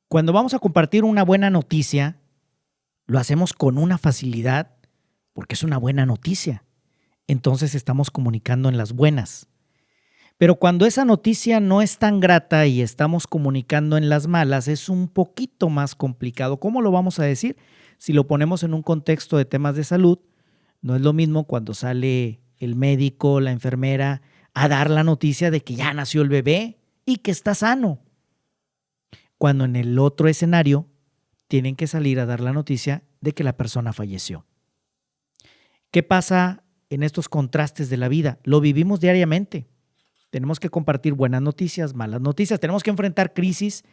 Cuando vamos a compartir una buena noticia, lo hacemos con una facilidad porque es una buena noticia. Entonces estamos comunicando en las buenas. Pero cuando esa noticia no es tan grata y estamos comunicando en las malas, es un poquito más complicado. ¿Cómo lo vamos a decir? Si lo ponemos en un contexto de temas de salud, no es lo mismo cuando sale el médico, la enfermera, a dar la noticia de que ya nació el bebé y que está sano. Cuando en el otro escenario tienen que salir a dar la noticia de que la persona falleció. ¿Qué pasa en estos contrastes de la vida? Lo vivimos diariamente. Tenemos que compartir buenas noticias, malas noticias, tenemos que enfrentar crisis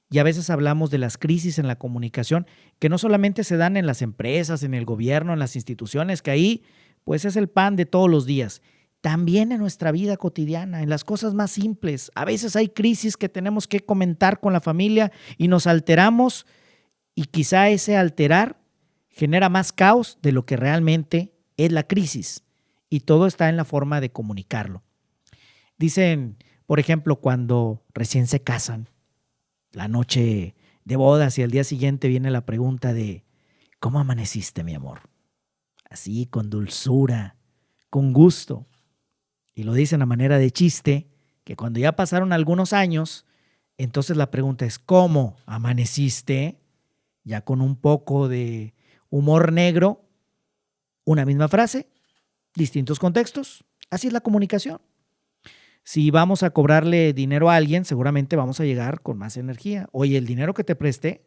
y a veces hablamos de las crisis en la comunicación que no solamente se dan en las empresas, en el gobierno, en las instituciones, que ahí pues es el pan de todos los días. También en nuestra vida cotidiana, en las cosas más simples. A veces hay crisis que tenemos que comentar con la familia y nos alteramos y quizá ese alterar genera más caos de lo que realmente es la crisis y todo está en la forma de comunicarlo. Dicen, por ejemplo, cuando recién se casan, la noche de bodas y al día siguiente viene la pregunta de ¿cómo amaneciste, mi amor? Así, con dulzura, con gusto. Y lo dicen a manera de chiste, que cuando ya pasaron algunos años, entonces la pregunta es ¿cómo amaneciste? Ya con un poco de humor negro, una misma frase, distintos contextos. Así es la comunicación. Si vamos a cobrarle dinero a alguien, seguramente vamos a llegar con más energía. Oye, el dinero que te presté,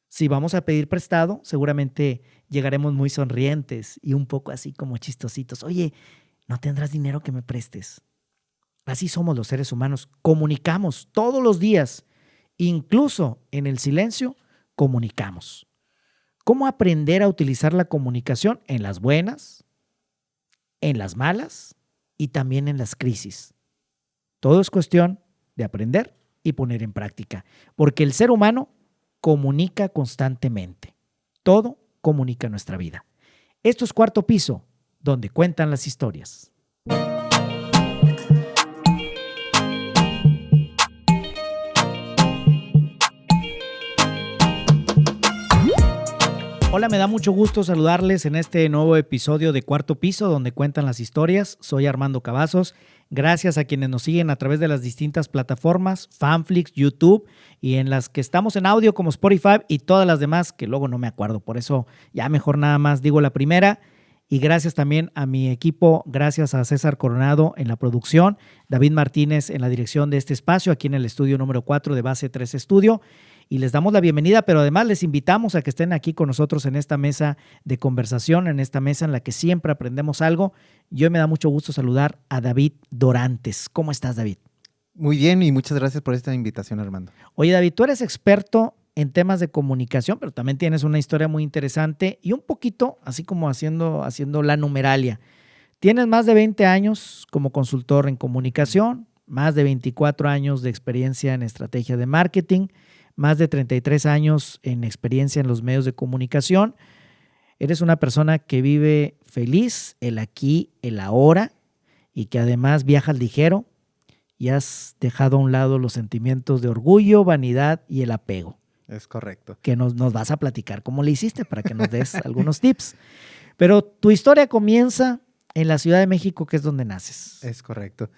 si vamos a pedir prestado, seguramente llegaremos muy sonrientes y un poco así como chistositos. Oye, ¿no tendrás dinero que me prestes? Así somos los seres humanos. Comunicamos todos los días, incluso en el silencio, comunicamos. ¿Cómo aprender a utilizar la comunicación en las buenas, en las malas y también en las crisis? Todo es cuestión de aprender y poner en práctica, porque el ser humano comunica constantemente. Todo comunica nuestra vida. Esto es Cuarto Piso, donde cuentan las historias. Hola, me da mucho gusto saludarles en este nuevo episodio de Cuarto Piso, donde cuentan las historias. Soy Armando Cavazos. Gracias a quienes nos siguen a través de las distintas plataformas, Fanflix, YouTube, y en las que estamos en audio como Spotify y todas las demás, que luego no me acuerdo. Por eso ya mejor nada más digo la primera. Y gracias también a mi equipo, gracias a César Coronado en la producción, David Martínez en la dirección de este espacio, aquí en el estudio número 4 de Base 3 Estudio. Y les damos la bienvenida, pero además les invitamos a que estén aquí con nosotros en esta mesa de conversación, en esta mesa en la que siempre aprendemos algo. Y hoy me da mucho gusto saludar a David Dorantes. ¿Cómo estás, David? Muy bien y muchas gracias por esta invitación, Armando. Oye, David, tú eres experto en temas de comunicación, pero también tienes una historia muy interesante y un poquito así como haciendo la numeralia. Tienes más de 20 años como consultor en comunicación, más de 24 años de experiencia en estrategia de marketing, más de 33 años en experiencia en los medios de comunicación. Eres una persona que vive feliz, el aquí, el ahora, y que además viajas ligero y has dejado a un lado los sentimientos de orgullo, vanidad y el apego. Es correcto. Que nos vas a platicar cómo le hiciste para que nos des algunos tips. Pero tu historia comienza en la Ciudad de México, que es donde naces. Es correcto.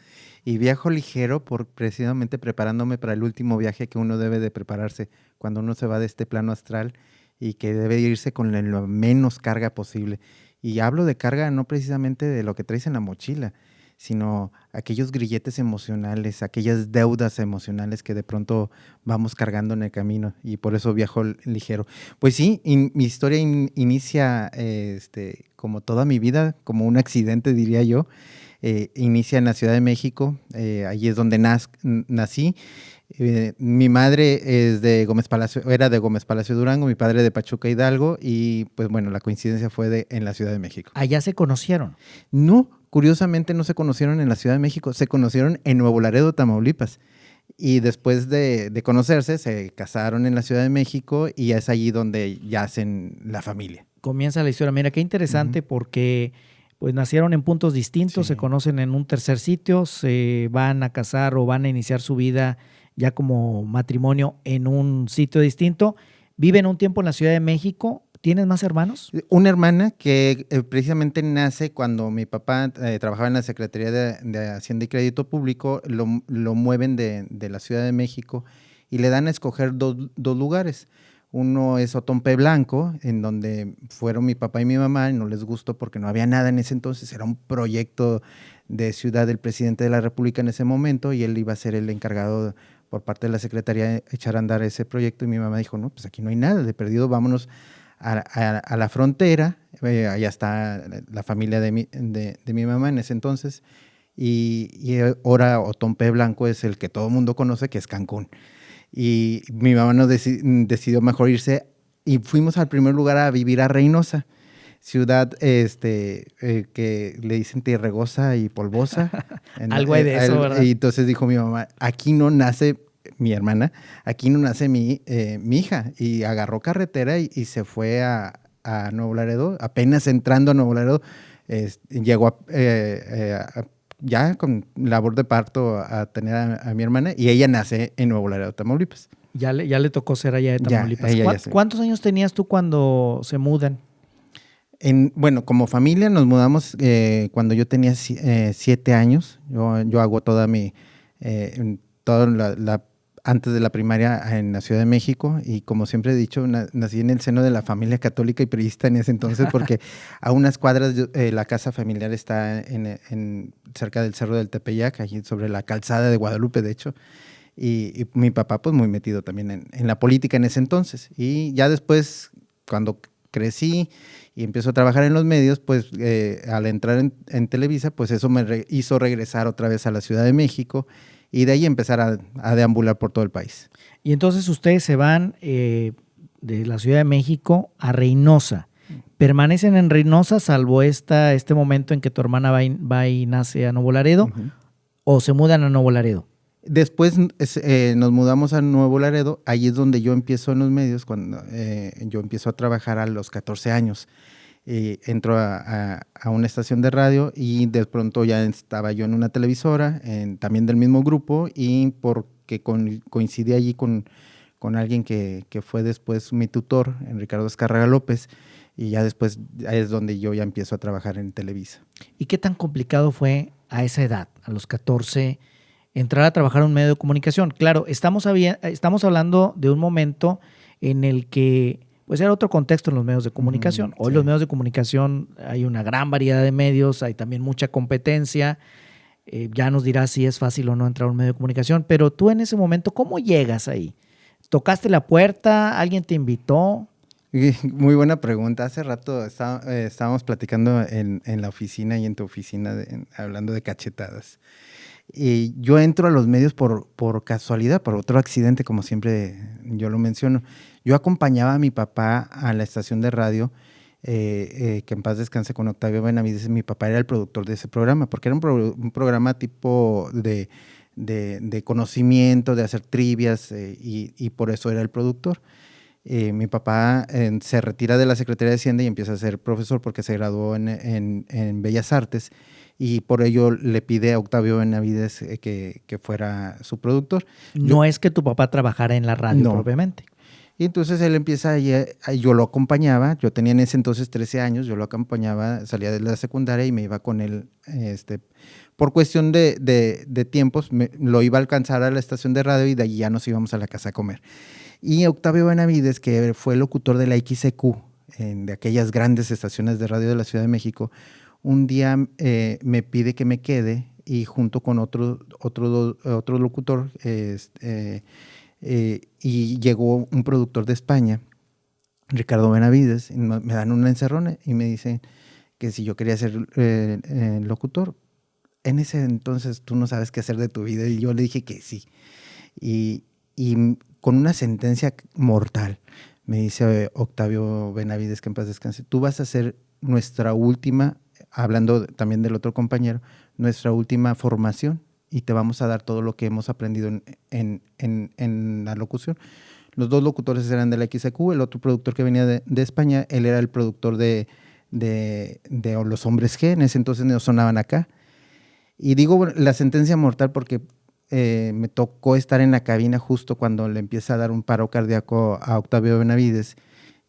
Y viajo ligero precisamente preparándome para el último viaje que uno debe de prepararse cuando uno se va de este plano astral y que debe irse con la menos carga posible. Y hablo de carga no precisamente de lo que traes en la mochila, sino aquellos grilletes emocionales, aquellas deudas emocionales que de pronto vamos cargando en el camino, y por eso viajo ligero. Pues sí, mi historia inicia, como toda mi vida, como un accidente, diría yo. Inicia en la Ciudad de México, allí es donde nací. Mi madre es de Gómez Palacio, era de Gómez Palacio Durango, mi padre de Pachuca Hidalgo, y pues bueno, la coincidencia fue en la Ciudad de México. ¿Allá se conocieron? No, curiosamente no se conocieron en la Ciudad de México, se conocieron en Nuevo Laredo, Tamaulipas. Y después de conocerse, se casaron en la Ciudad de México y es allí donde ya hacen la familia. Comienza la historia. Mira, qué interesante, porque pues nacieron en puntos distintos, Sí. Se conocen en un tercer sitio, se van a casar o van a iniciar su vida ya como matrimonio en un sitio distinto. Viven un tiempo en la Ciudad de México. ¿Tienes más hermanos? Una hermana que precisamente nace cuando mi papá trabajaba en la Secretaría de Hacienda y Crédito Público, lo mueven de la Ciudad de México y le dan a escoger dos lugares. Uno es Otompe Blanco, en donde fueron mi papá y mi mamá, y no les gustó porque no había nada en ese entonces, era un proyecto de ciudad del presidente de la República en ese momento, y él iba a ser el encargado por parte de la Secretaría de echar a andar ese proyecto, y mi mamá dijo, no, pues aquí no hay nada, de perdido vámonos a la frontera, allá está la familia de mi mamá en ese entonces, y ahora Otompe Blanco es el que todo el mundo conoce, que es Cancún. Y mi mamá nos decidió mejor irse y fuimos al primer lugar a vivir a Reynosa, ciudad que le dicen tierregosa y polvosa. Algo hay de eso, ¿verdad? Y entonces dijo mi mamá, aquí no nace mi hermana, aquí no nace mi hija. Y agarró carretera y se fue a Nuevo Laredo, apenas entrando a Nuevo Laredo, llegó ya con labor de parto a tener a mi hermana, y ella nace en Nuevo Laredo, Tamaulipas. Ya le tocó ser allá de Tamaulipas. Ya ¿Cuántos años tenías tú cuando se mudan? Bueno, como familia nos mudamos cuando yo tenía 7 años. Yo hago toda antes de la primaria en la Ciudad de México, y como siempre he dicho, nací en el seno de la familia católica y priista en ese entonces, porque a unas cuadras la casa familiar está cerca del Cerro del Tepeyac, allí sobre la calzada de Guadalupe, de hecho, y mi papá pues muy metido también en la política en ese entonces. Y ya después, cuando crecí y empiezo a trabajar en los medios, pues al entrar en Televisa, pues eso me hizo regresar otra vez a la Ciudad de México, y de ahí empezar a deambular por todo el país. Y entonces ustedes se van de la Ciudad de México a Reynosa. ¿Permanecen en Reynosa salvo este momento en que tu hermana va y nace a Nuevo Laredo? Uh-huh. ¿O se mudan a Nuevo Laredo? Después nos mudamos a Nuevo Laredo. Ahí es donde yo empiezo en los medios, cuando yo empiezo a trabajar a los 14 años. Entro a una estación de radio, y de pronto ya estaba yo en una televisora, también del mismo grupo, y porque coincidí allí con alguien que fue después mi tutor, Ricardo Escarraga López, y ya después es donde yo ya empiezo a trabajar en Televisa. ¿Y qué tan complicado fue a esa edad, a los 14, entrar a trabajar en un medio de comunicación? Claro, estamos hablando de un momento en el que pues era otro contexto en los medios de comunicación. Hoy sí. Los medios de comunicación, hay una gran variedad de medios, hay también mucha competencia. Ya nos dirás si es fácil o no entrar a un medio de comunicación, pero tú en ese momento, ¿cómo llegas ahí? ¿Tocaste la puerta? ¿Alguien te invitó? Muy buena pregunta. Hace rato estábamos platicando en la oficina y en tu oficina, hablando de cachetadas. Y yo entro a los medios por casualidad, por otro accidente, como siempre yo lo menciono. Yo acompañaba a mi papá a la estación de radio, que en paz descanse, con Octavio Benavides. Mi papá era el productor de ese programa, porque era un programa tipo de conocimiento, de hacer trivias, y por eso era el productor. Mi papá se retira de la Secretaría de Hacienda y empieza a ser profesor porque se graduó en Bellas Artes, y por ello le pide a Octavio Benavides que fuera su productor. No es que tu papá trabajara en la radio propiamente. Y entonces él empieza, yo lo acompañaba, yo tenía en ese entonces 13 años, yo lo acompañaba, salía de la secundaria y me iba con él, por cuestión de tiempos, lo iba a alcanzar a la estación de radio, y de allí ya nos íbamos a la casa a comer. Y Octavio Benavides, que fue locutor de la XEQ, de aquellas grandes estaciones de radio de la Ciudad de México, un día me pide que me quede, y junto con otro locutor, y llegó un productor de España, Ricardo Benavides, y me dan una encerrona y me dicen que si yo quería ser locutor. En ese entonces tú no sabes qué hacer de tu vida, y yo le dije que sí. Y con una sentencia mortal, me dice Octavio Benavides, que en paz descanse, tú vas a ser nuestra última, hablando también del otro compañero, nuestra última formación, y te vamos a dar todo lo que hemos aprendido en la locución. Los dos locutores eran de la XEQ, el otro productor que venía de España, él era el productor de Los Hombres G, en ese entonces no sonaban acá. Y digo la sentencia mortal porque me tocó estar en la cabina justo cuando le empieza a dar un paro cardíaco a Octavio Benavides,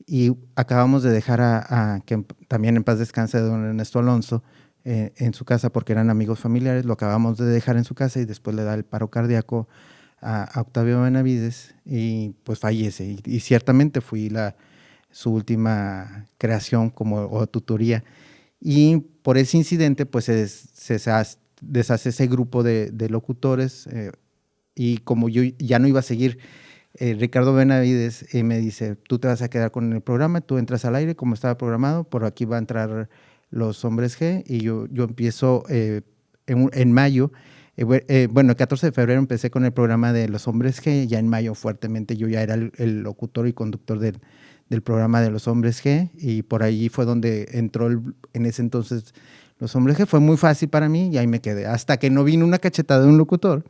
y acabamos de dejar que también en paz descanse, don Ernesto Alonso, en su casa, porque eran amigos familiares. Lo acabamos de dejar en su casa y después le da el paro cardíaco a Octavio Benavides y pues fallece. Y ciertamente fui su última creación o tutoría. Y por ese incidente pues se deshace ese grupo de locutores, y como yo ya no iba a seguir, Ricardo Benavides me dice: tú te vas a quedar con el programa, tú entras al aire como estaba programado, por aquí va a entrar Los Hombres G, y yo empiezo en mayo. Bueno, el 14 de febrero empecé con el programa de Los Hombres G, ya en mayo fuertemente yo ya era el locutor y conductor del programa de Los Hombres G, y por ahí fue donde entró en ese entonces Los Hombres G. Fue muy fácil para mí y ahí me quedé, hasta que no vino una cachetada de un locutor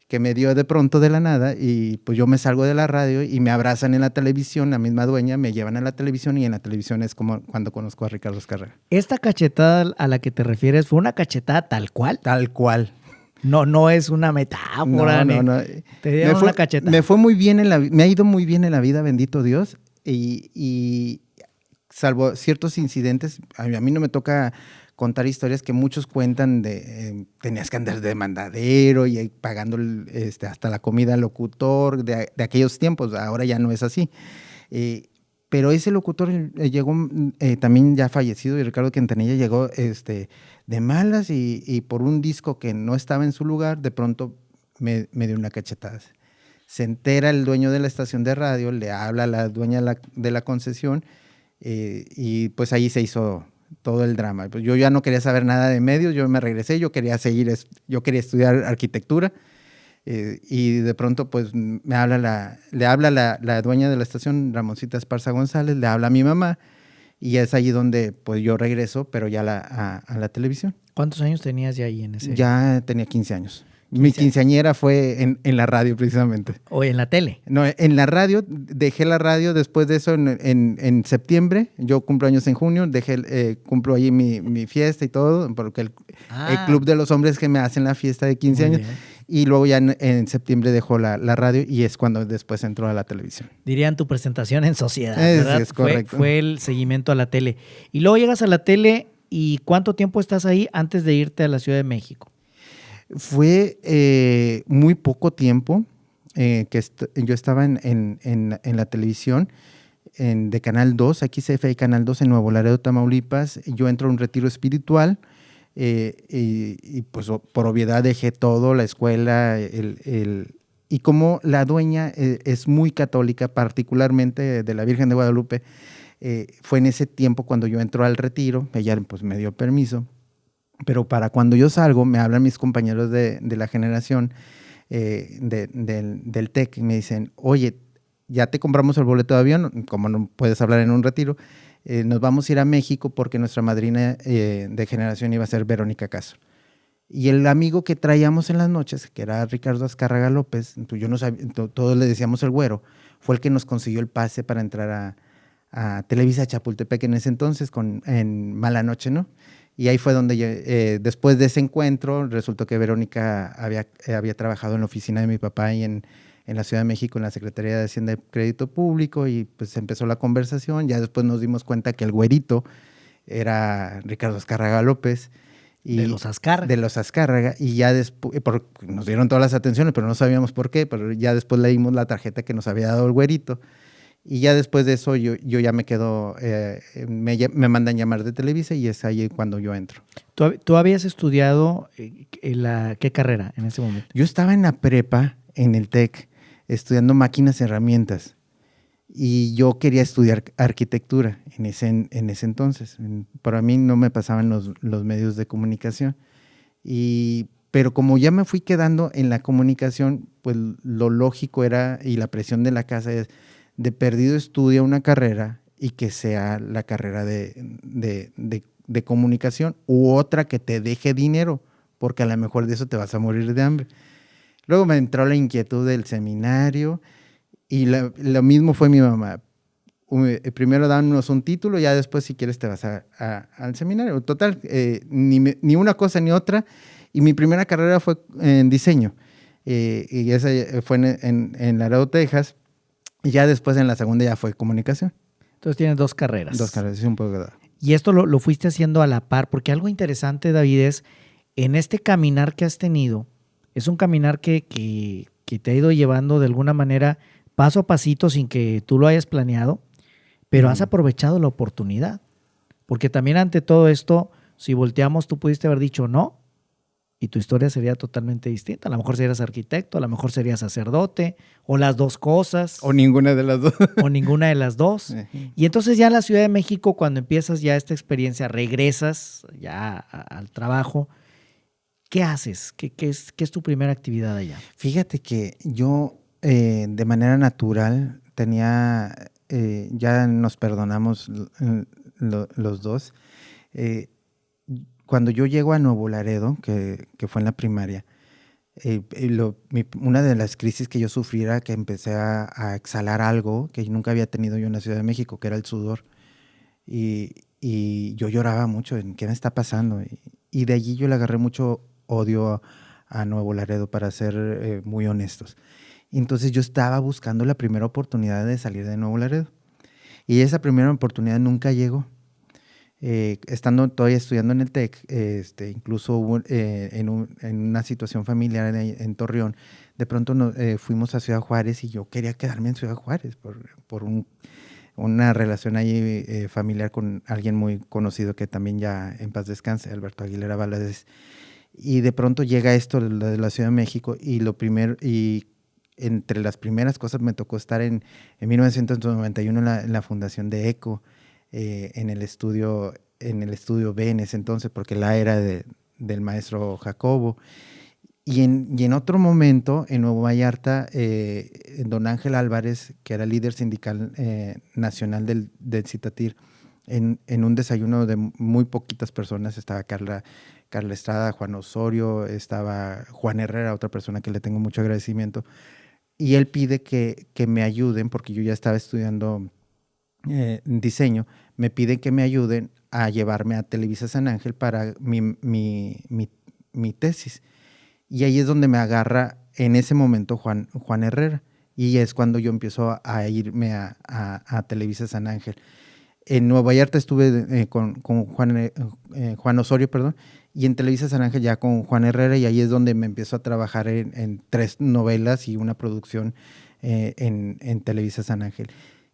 que me dio de pronto de la nada, y pues yo me salgo de la radio y me abrazan en la televisión, la misma dueña, me llevan a la televisión, y en la televisión es como cuando conozco a Ricardo Azcárraga. ¿Esta cachetada a la que te refieres fue una cachetada tal cual? Tal cual. No es una metáfora. No. Te dieron una cachetada. Me fue muy bien me ha ido muy bien en la vida, bendito Dios, y salvo ciertos incidentes, a mí no me toca contar historias que muchos cuentan de tenías que andar de mandadero y pagando hasta la comida al locutor de aquellos tiempos. Ahora ya no es así. Pero ese locutor llegó también ya fallecido, y Ricardo Quintanilla llegó de malas, y por un disco que no estaba en su lugar, de pronto me dio una cachetada. Se entera el dueño de la estación de radio, le habla a la dueña de la concesión, y pues ahí se hizo todo el drama. Pues yo ya no quería saber nada de medios, yo me regresé, yo quería estudiar arquitectura, y de pronto pues le habla la dueña de la estación, Ramoncita Esparza González, le habla a mi mamá, y es allí donde pues yo regreso, pero ya a la televisión. ¿Cuántos años tenías ya ahí en ese? Ya tenía 15 años. Mi quinceañera fue en la radio, precisamente. ¿O en la tele? No, en la radio. Dejé la radio después de eso en septiembre. Yo cumplo años en junio. Cumplo allí mi fiesta y todo, porque el club de los hombres que me hacen la fiesta de 15 años. Bien. Y luego ya en septiembre dejó la radio, y es cuando después entró a la televisión. Dirían tu presentación en sociedad, ¿verdad? Es correcto. Fue el seguimiento a la tele. Y luego llegas a la tele, ¿y cuánto tiempo estás ahí antes de irte a la Ciudad de México? Fue muy poco tiempo que yo estaba en la televisión de Canal 2, aquí CFI Canal 2 en Nuevo Laredo, Tamaulipas. Yo entro a un retiro espiritual, y pues por obviedad dejé todo, la escuela, y como la dueña es muy católica, particularmente de la Virgen de Guadalupe, fue en ese tiempo cuando yo entro al retiro, ella pues me dio permiso. Pero para cuando yo salgo, me hablan mis compañeros de la generación del TEC, y me dicen: oye, ya te compramos el boleto de avión, como no puedes hablar en un retiro, nos vamos a ir a México porque nuestra madrina de generación iba a ser Verónica Castro. Y el amigo que traíamos en las noches, que era Ricardo Azcárraga López, pues yo no sabía, todos le decíamos el güero, fue el que nos consiguió el pase para entrar a Televisa Chapultepec en ese entonces, en Mala Noche, ¿no? Y ahí fue donde después de ese encuentro, resultó que Verónica había trabajado en la oficina de mi papá y en la Ciudad de México, en la Secretaría de Hacienda y Crédito Público, y pues empezó la conversación. Ya después nos dimos cuenta que el güerito era Ricardo Azcárraga López. De los Azcárraga. De los Azcárraga, y ya después, nos dieron todas las atenciones, pero no sabíamos por qué, pero ya después leímos la tarjeta que nos había dado el güerito. Y ya después de eso yo ya me quedo, me mandan llamar de Televisa, y es ahí cuando yo entro. ¿Tú habías estudiado qué carrera en ese momento? Yo estaba en la prepa, en el TEC, estudiando máquinas y herramientas, y yo quería estudiar arquitectura en ese entonces. Para mí no me pasaban los medios de comunicación, pero como ya me fui quedando en la comunicación, pues lo lógico era, y la presión de la casa es: de perdido estudia una carrera, y que sea la carrera de comunicación, u otra que te deje dinero, porque a lo mejor de eso te vas a morir de hambre. Luego me entró la inquietud del seminario, y lo mismo fue mi mamá. Primero danos un título, ya después si quieres te vas al seminario. Total, ni una cosa ni otra. Y mi primera carrera fue en diseño. y esa fue en Laredo, Texas, y ya después en la segunda ya fue comunicación. Entonces tienes 2 carreras. 2 carreras, sí, un poco. Y esto lo fuiste haciendo a la par, porque algo interesante, David, es en este caminar que has tenido, es un caminar que te ha ido llevando de alguna manera paso a pasito sin que tú lo hayas planeado, pero has aprovechado la oportunidad. Porque también ante todo esto, si volteamos, tú pudiste haber dicho no y tu historia sería totalmente distinta. A lo mejor serías arquitecto, a lo mejor serías sacerdote, o las dos cosas. O ninguna de las dos. O ninguna de las dos. Y entonces ya en la Ciudad de México, cuando empiezas ya esta experiencia, regresas ya al trabajo. ¿Qué haces? ¿Qué es tu primera actividad allá? Fíjate que yo de manera natural tenía, ya nos perdonamos los dos. Cuando yo llego a Nuevo Laredo, que fue en la primaria, una de las crisis que yo sufrí era que empecé a exhalar algo que nunca había tenido yo en la Ciudad de México, que era el sudor. Y yo lloraba mucho en qué me está pasando. Y de allí yo le agarré mucho odio a Nuevo Laredo, para ser muy honestos. Entonces yo estaba buscando la primera oportunidad de salir de Nuevo Laredo. Y esa primera oportunidad nunca llegó. Estando todavía estudiando en el TEC, incluso en una situación familiar en Torreón, de pronto fuimos a Ciudad Juárez y yo quería quedarme en Ciudad Juárez por una relación ahí familiar con alguien muy conocido que también ya en paz descanse, Alberto Aguilera Valadez. Y de pronto llega esto de la Ciudad de México y entre las primeras cosas me tocó estar en 1991 en la fundación de ECO, en el estudio B en ese entonces, porque la era del maestro Jacobo. Y en otro momento, en Nuevo Vallarta, don Ángel Álvarez, que era líder sindical nacional del Citatir, en un desayuno de muy poquitas personas, estaba Carla Estrada, Juan Osorio, estaba Juan Herrera, otra persona que le tengo mucho agradecimiento, y él pide que me ayuden, porque yo ya estaba estudiando diseño, me piden que me ayuden a llevarme a Televisa San Ángel para mi tesis. Y ahí es donde me agarra en ese momento Juan Herrera. Y es cuando yo empiezo a irme a Televisa San Ángel. En Nueva Vallarta estuve con Juan Osorio, perdón, y en Televisa San Ángel ya con Juan Herrera, y ahí es donde me empiezo a trabajar en 3 novelas y una producción en Televisa San Ángel.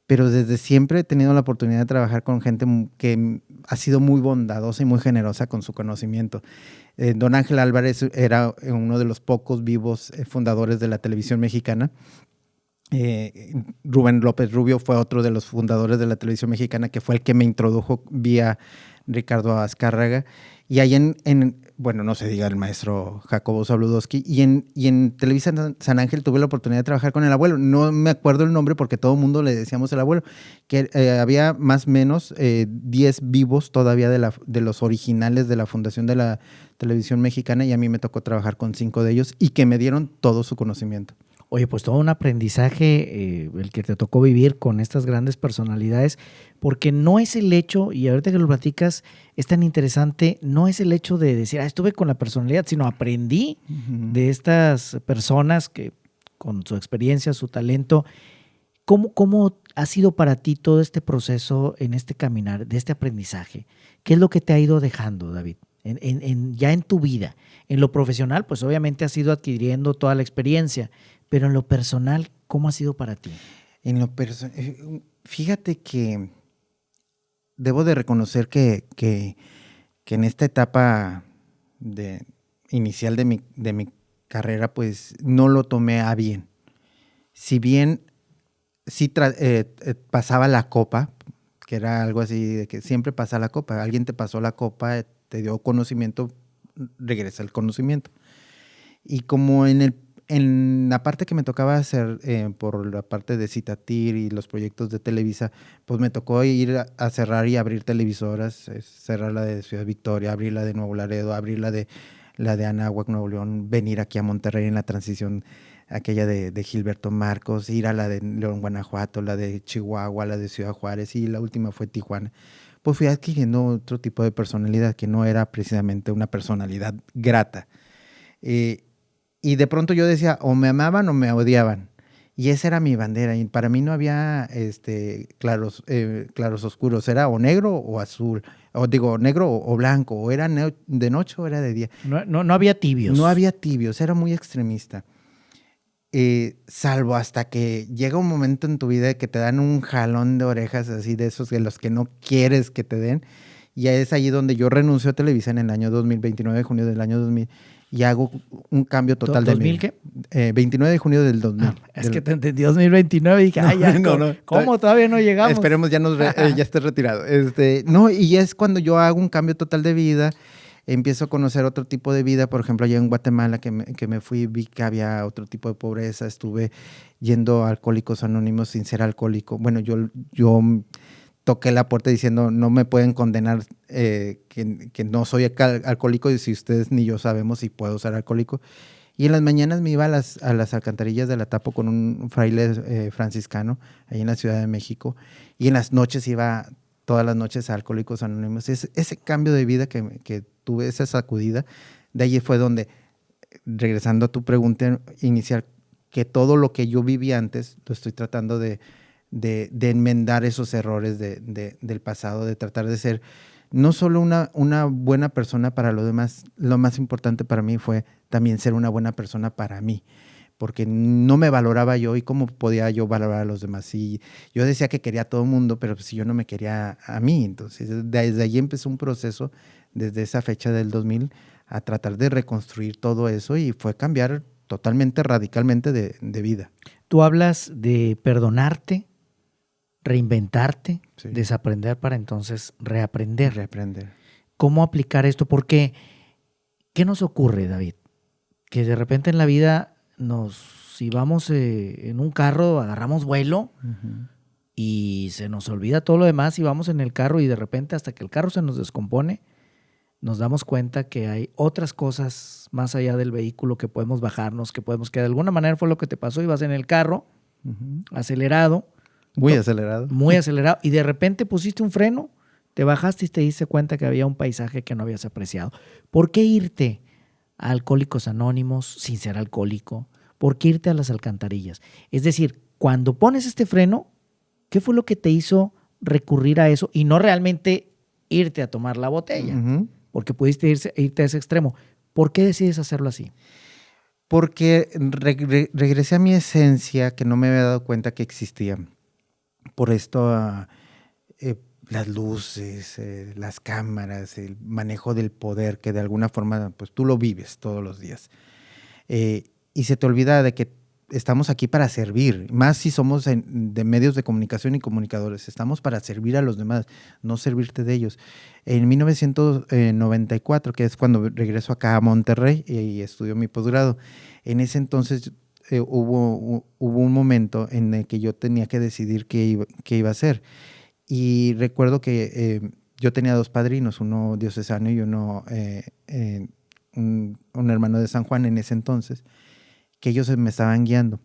Pero desde siempre he tenido la oportunidad de trabajar con gente que ha sido muy bondadosa y muy generosa con su conocimiento. Don Ángel Álvarez era uno de los pocos vivos fundadores de la televisión mexicana. Rubén López Rubio fue otro de los fundadores de la televisión mexicana, que fue el que me introdujo vía Ricardo Azcárraga. Y ahí bueno, no se diga el maestro Jacobo Zabludowski, y en Televisa San Ángel tuve la oportunidad de trabajar con el abuelo. No me acuerdo el nombre porque todo el mundo le decíamos el abuelo, que había más o menos 10 vivos todavía de los originales de la fundación de la televisión mexicana, y a mí me tocó trabajar con 5 de ellos y que me dieron todo su conocimiento. Oye, pues todo un aprendizaje el que te tocó vivir con estas grandes personalidades, porque no es el hecho, y ahorita que lo platicas, es tan interesante, no es el hecho de decir, estuve con la personalidad, sino aprendí de estas personas que con su experiencia, su talento. ¿Cómo ha sido para ti todo este proceso en este caminar, de este aprendizaje? ¿Qué es lo que te ha ido dejando, David? Ya en tu vida. En lo profesional, pues obviamente has ido adquiriendo toda la experiencia, pero en lo personal, ¿cómo ha sido para ti? En lo personal, fíjate que debo de reconocer que en esta etapa inicial de mi carrera, pues no lo tomé a bien. Si bien sí pasaba la copa, que era algo así de que siempre pasa la copa, alguien te pasó la copa, te dio conocimiento, regresa el conocimiento. Y como en la parte que me tocaba hacer por la parte de Citatir y los proyectos de Televisa, pues me tocó ir a cerrar y abrir televisoras, cerrar la de Ciudad Victoria, abrir la de Nuevo Laredo, abrir la de Anáhuac, Nuevo León, venir aquí a Monterrey en la transición aquella de Gilberto Marcos, ir a la de León, Guanajuato, la de Chihuahua, la de Ciudad Juárez, y la última fue Tijuana. Pues fui adquiriendo otro tipo de personalidad que no era precisamente una personalidad grata. Y de pronto yo decía, o me amaban o me odiaban. Y esa era mi bandera. Y para mí no había claros oscuros. Era o negro o azul. O digo, negro o blanco. O era de noche o era de día. No había tibios. No había tibios. Era muy extremista. Salvo hasta que llega un momento en tu vida que te dan un jalón de orejas así de esos de los que no quieres que te den. Y es ahí donde yo renuncio a Televisa en el año 2000, 29 de junio del año 2000, y hago un cambio total de mi vida. ¿2000 qué? 29 de junio del 2000. Es que te entendí 2029 y dije, ¿cómo todavía no llegamos? Esperemos ya estés retirado. No, y es cuando yo hago un cambio total de vida, empiezo a conocer otro tipo de vida. Por ejemplo, allá en Guatemala que me fui, vi que había otro tipo de pobreza. Estuve yendo a Alcohólicos Anónimos sin ser alcohólico. Bueno, yo toqué la puerta diciendo, no me pueden condenar que no soy alcohólico, y si ustedes ni yo sabemos si puedo ser alcohólico. Y en las mañanas me iba a las alcantarillas de la Tapo con un fraile franciscano, ahí en la Ciudad de México, y en las noches iba todas las noches a Alcohólicos Anónimos. Ese cambio de vida que tuve, esa sacudida, de ahí fue donde, regresando a tu pregunta inicial, que todo lo que yo viví antes, lo estoy tratando de enmendar esos errores del pasado, de tratar de ser no solo una buena persona para los demás. Lo más importante para mí fue también ser una buena persona para mí, porque no me valoraba yo, y cómo podía yo valorar a los demás. Y yo decía que quería a todo el mundo, pero si yo no me quería a mí. Entonces desde ahí empezó un proceso, desde esa fecha del 2000, a tratar de reconstruir todo eso, y fue cambiar totalmente, radicalmente de vida. Tú hablas de perdonarte, reinventarte, Sí. desaprender para entonces reaprender. Reaprender. ¿Cómo aplicar esto? Porque, ¿qué nos ocurre, David? Que de repente en la vida si vamos en un carro, agarramos vuelo y se nos olvida todo lo demás, y vamos en el carro, y de repente, hasta que el carro se nos descompone, nos damos cuenta que hay otras cosas más allá del vehículo que podemos bajarnos, que de alguna manera fue lo que te pasó. Ibas en el carro, acelerado. Muy acelerado. Muy acelerado. Y de repente pusiste un freno, te bajaste y te diste cuenta que había un paisaje que no habías apreciado. ¿Por qué irte a Alcohólicos Anónimos sin ser alcohólico? ¿Por qué irte a las alcantarillas? Es decir, cuando pones este freno, ¿qué fue lo que te hizo recurrir a eso y no realmente irte a tomar la botella? Porque pudiste irte a ese extremo. ¿Por qué decides hacerlo así? Porque regresé a mi esencia, que no me había dado cuenta que existía. Por esto, las luces, las cámaras, el manejo del poder, que de alguna forma pues tú lo vives todos los días. Y se te olvida de que estamos aquí para servir, más si somos de medios de comunicación y comunicadores. Estamos para servir a los demás, no servirte de ellos. En 1994, que es cuando regreso acá a Monterrey y estudio mi posgrado, en ese entonces hubo un momento en el que yo tenía que decidir qué iba a hacer. Y recuerdo que yo tenía dos padrinos, uno diocesano y uno un hermano de San Juan en ese entonces, que ellos me estaban guiando.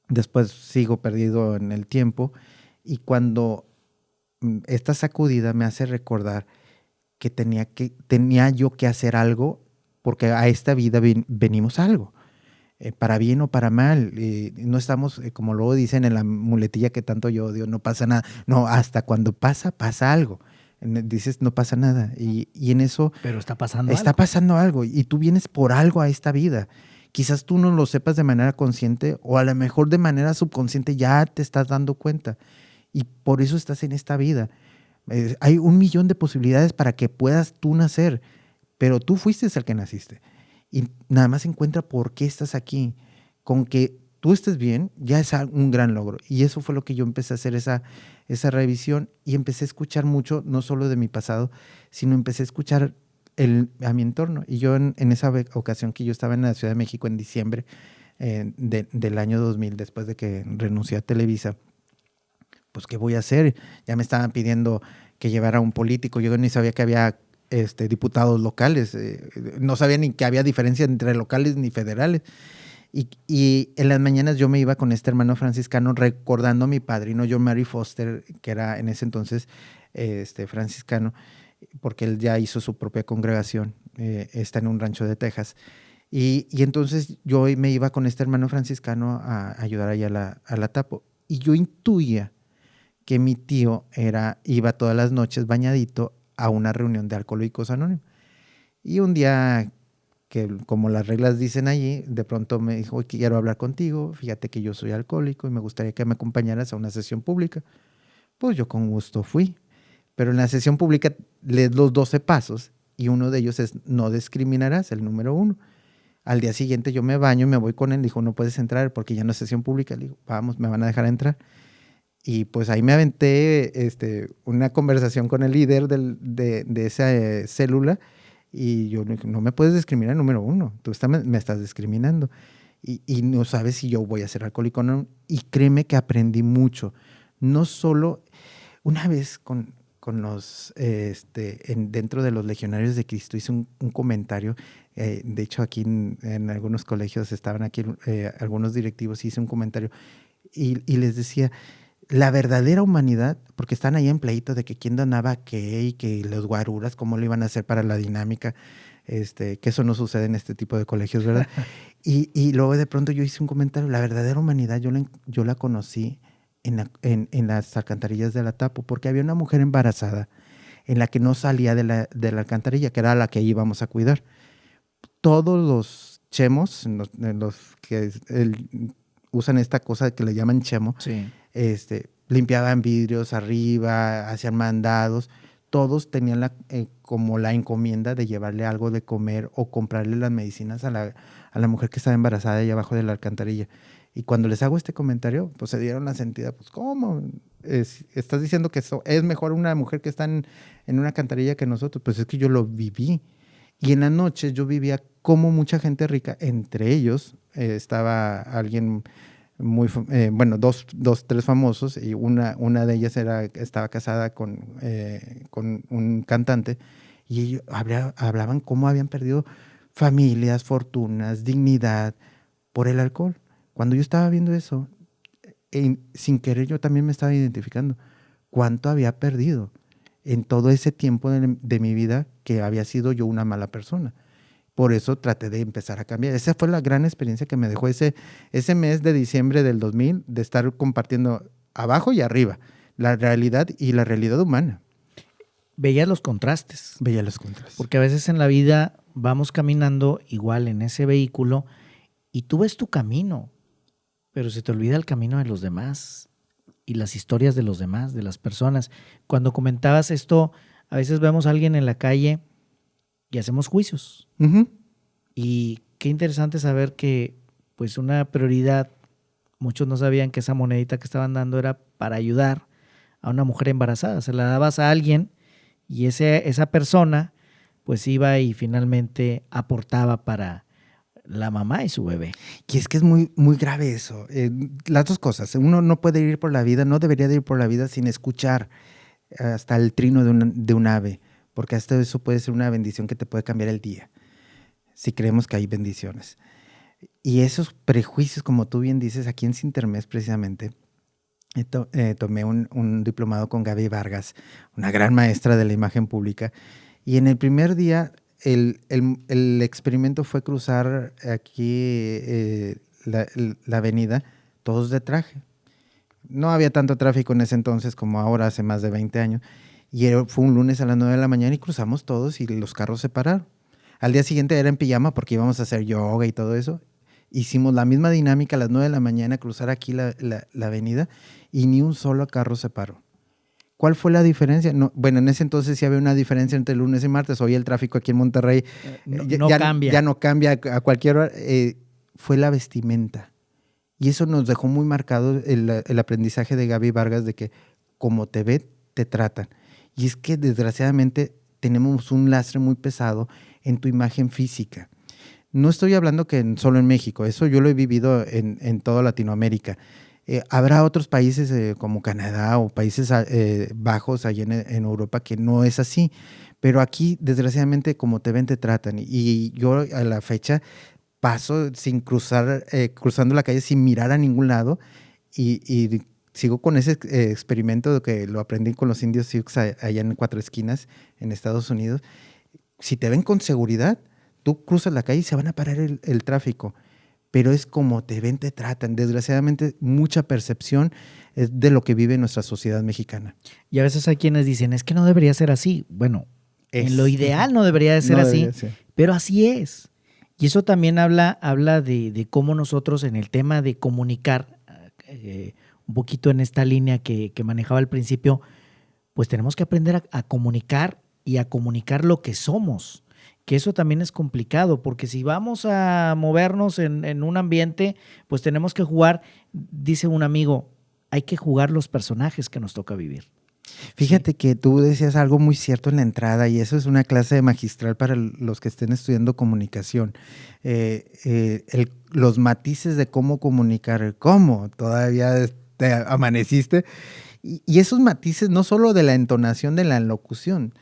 Después sigo perdido en el tiempo, y cuando esta sacudida me hace recordar que tenía yo que hacer algo, porque a esta vida venimos a algo. Para bien o para mal, no estamos, como luego dicen en la muletilla que tanto yo odio, no pasa nada. No, hasta cuando pasa algo. Dices, no pasa nada. Y en eso... Pero está pasando algo. Y tú vienes por algo a esta vida. Quizás tú no lo sepas de manera consciente, o a lo mejor de manera subconsciente ya te estás dando cuenta. Y por eso estás en esta vida. Hay 1,000,000 de posibilidades para que puedas tú nacer, pero tú fuiste el que naciste. Y nada más encuentra por qué estás aquí. Con que tú estés bien, ya es un gran logro. Y eso fue lo que yo empecé a hacer, esa revisión, y empecé a escuchar mucho, no solo de mi pasado, sino empecé a escuchar a mi entorno. Y yo en esa ocasión que yo estaba en la Ciudad de México en diciembre del año 2000, después de que renuncié a Televisa, pues ¿qué voy a hacer? Ya me estaban pidiendo que llevara a un político. Yo ni sabía que había diputados locales, no sabía ni que había diferencia entre locales ni federales. Y en las mañanas yo me iba con este hermano franciscano recordando a mi padrino John Mary Foster, que era en ese entonces franciscano, porque él ya hizo su propia congregación, está en un rancho de Texas. Y entonces yo me iba con este hermano franciscano a ayudar allá a la Tapo. Y yo intuía que mi tío iba todas las noches bañadito a una reunión de Alcohólicos Anónimos. Y un día, que como las reglas dicen allí, de pronto me dijo: "Oye, quiero hablar contigo, fíjate que yo soy alcohólico y me gustaría que me acompañaras a una sesión pública". Pues yo con gusto fui. Pero en la sesión pública lees los 12 pasos y uno de ellos es: no discriminarás, el número 1. Al día siguiente yo me baño y me voy con él. Dijo: "No puedes entrar porque ya no es sesión pública". Le digo: "Vamos, me van a dejar entrar". Y pues ahí me aventé una conversación con el líder de esa célula, y yo le dije: "No me puedes discriminar, número 1, tú me estás discriminando. Y no sabes si yo voy a ser alcohólico o no". Y créeme que aprendí mucho. No solo una vez con los, dentro de los Legionarios de Cristo hice un comentario. De hecho, aquí en algunos colegios estaban aquí algunos directivos, y hice un comentario y les decía: la verdadera humanidad, porque están ahí en pleito de que quién donaba qué y que los guaruras, cómo lo iban a hacer para la dinámica, que eso no sucede en este tipo de colegios, ¿verdad? Y luego de pronto yo hice un comentario: la verdadera humanidad yo la conocí en las alcantarillas de la Tapo, porque había una mujer embarazada en la que no salía de la alcantarilla, que era la que íbamos a cuidar. Todos los chemos, los que usan esta cosa que le llaman chemo, Sí. Limpiaban vidrios arriba, hacían mandados. Todos tenían como la encomienda de llevarle algo de comer o comprarle las medicinas a la mujer que estaba embarazada allá abajo de la alcantarilla. Y cuando les hago este comentario, pues se dieron la sentida: pues ¿cómo? ¿Estás diciendo que es mejor una mujer que está en una alcantarilla que nosotros? Pues es que yo lo viví. Y en la noche yo vivía como mucha gente rica, entre ellos estaba alguien bueno, tres famosos, y una de ellas estaba casada con un cantante, y ellos hablaban cómo habían perdido familias, fortunas, dignidad por el alcohol. Cuando yo estaba viendo eso, sin querer yo también me estaba identificando cuánto había perdido en todo ese tiempo de mi vida, que había sido yo una mala persona. Por eso traté de empezar a cambiar. Esa fue la gran experiencia que me dejó ese mes de diciembre del 2000, de estar compartiendo abajo y arriba la realidad y la realidad humana. Veías los contrastes. Veía los contrastes. Porque a veces en la vida vamos caminando igual en ese vehículo y tú ves tu camino, pero se te olvida el camino de los demás y las historias de los demás, de las personas. Cuando comentabas esto, a veces vemos a alguien en la calle y hacemos juicios. Uh-huh. Y qué interesante saber que pues una prioridad, muchos no sabían que esa monedita que estaban dando era para ayudar a una mujer embarazada. Se la dabas a alguien y esa persona pues iba y finalmente aportaba para la mamá y su bebé. Y es que es muy, muy grave eso. Las dos cosas. Uno no puede ir por la vida, no debería de ir por la vida sin escuchar hasta el trino de un ave, porque hasta eso puede ser una bendición que te puede cambiar el día, si creemos que hay bendiciones. Y esos prejuicios, como tú bien dices, aquí en Sintermes precisamente, tomé un diplomado con Gaby Vargas, una gran maestra de la imagen pública, y en el primer día el experimento fue cruzar aquí la avenida, todos de traje. No había tanto tráfico en ese entonces como ahora, hace más de 20 años, y fue un lunes a las 9 de la mañana y cruzamos todos y los carros se pararon. Al día siguiente era en pijama porque íbamos a hacer yoga y todo eso. Hicimos la misma dinámica a las 9 de la mañana, cruzar aquí la avenida, y ni un solo carro se paró. ¿Cuál fue la diferencia? No, bueno, en ese entonces sí había una diferencia entre lunes y martes. Hoy el tráfico aquí en Monterrey No cambia. Ya no cambia a cualquier hora. Fue la vestimenta. Y eso nos dejó muy marcado el aprendizaje de Gaby Vargas, de que como te ve, te tratan. Y es que desgraciadamente tenemos un lastre muy pesado en tu imagen física. No estoy hablando que solo en México, eso yo lo he vivido en toda Latinoamérica. Habrá otros países como Canadá o Países Bajos allá en Europa que no es así, pero aquí desgraciadamente como te ven te tratan, y yo a la fecha paso sin cruzando la calle sin mirar a ningún lado, y sigo con ese experimento de que lo aprendí con los indios Sioux allá en Cuatro Esquinas en Estados Unidos. Si te ven con seguridad, tú cruzas la calle y se van a parar el tráfico, pero es como te ven, te tratan. Desgraciadamente, mucha percepción es de lo que vive nuestra sociedad mexicana. Y a veces hay quienes dicen, es que no debería ser así. Bueno, en lo ideal no debería de ser No así, debería ser. pero así es. Y eso también habla de cómo nosotros en el tema de comunicar, un poquito en esta línea que manejaba al principio, pues tenemos que aprender a comunicar y a comunicar lo que somos, que eso también es complicado, porque si vamos a movernos en un ambiente, pues tenemos que jugar, dice un amigo, hay que jugar los personajes que nos toca vivir. Fíjate que tú decías algo muy cierto en la entrada y eso es una clase magistral para los que estén estudiando comunicación. Los matices de cómo comunicar, cómo todavía te amaneciste. Y esos matices no solo de la entonación de la locución.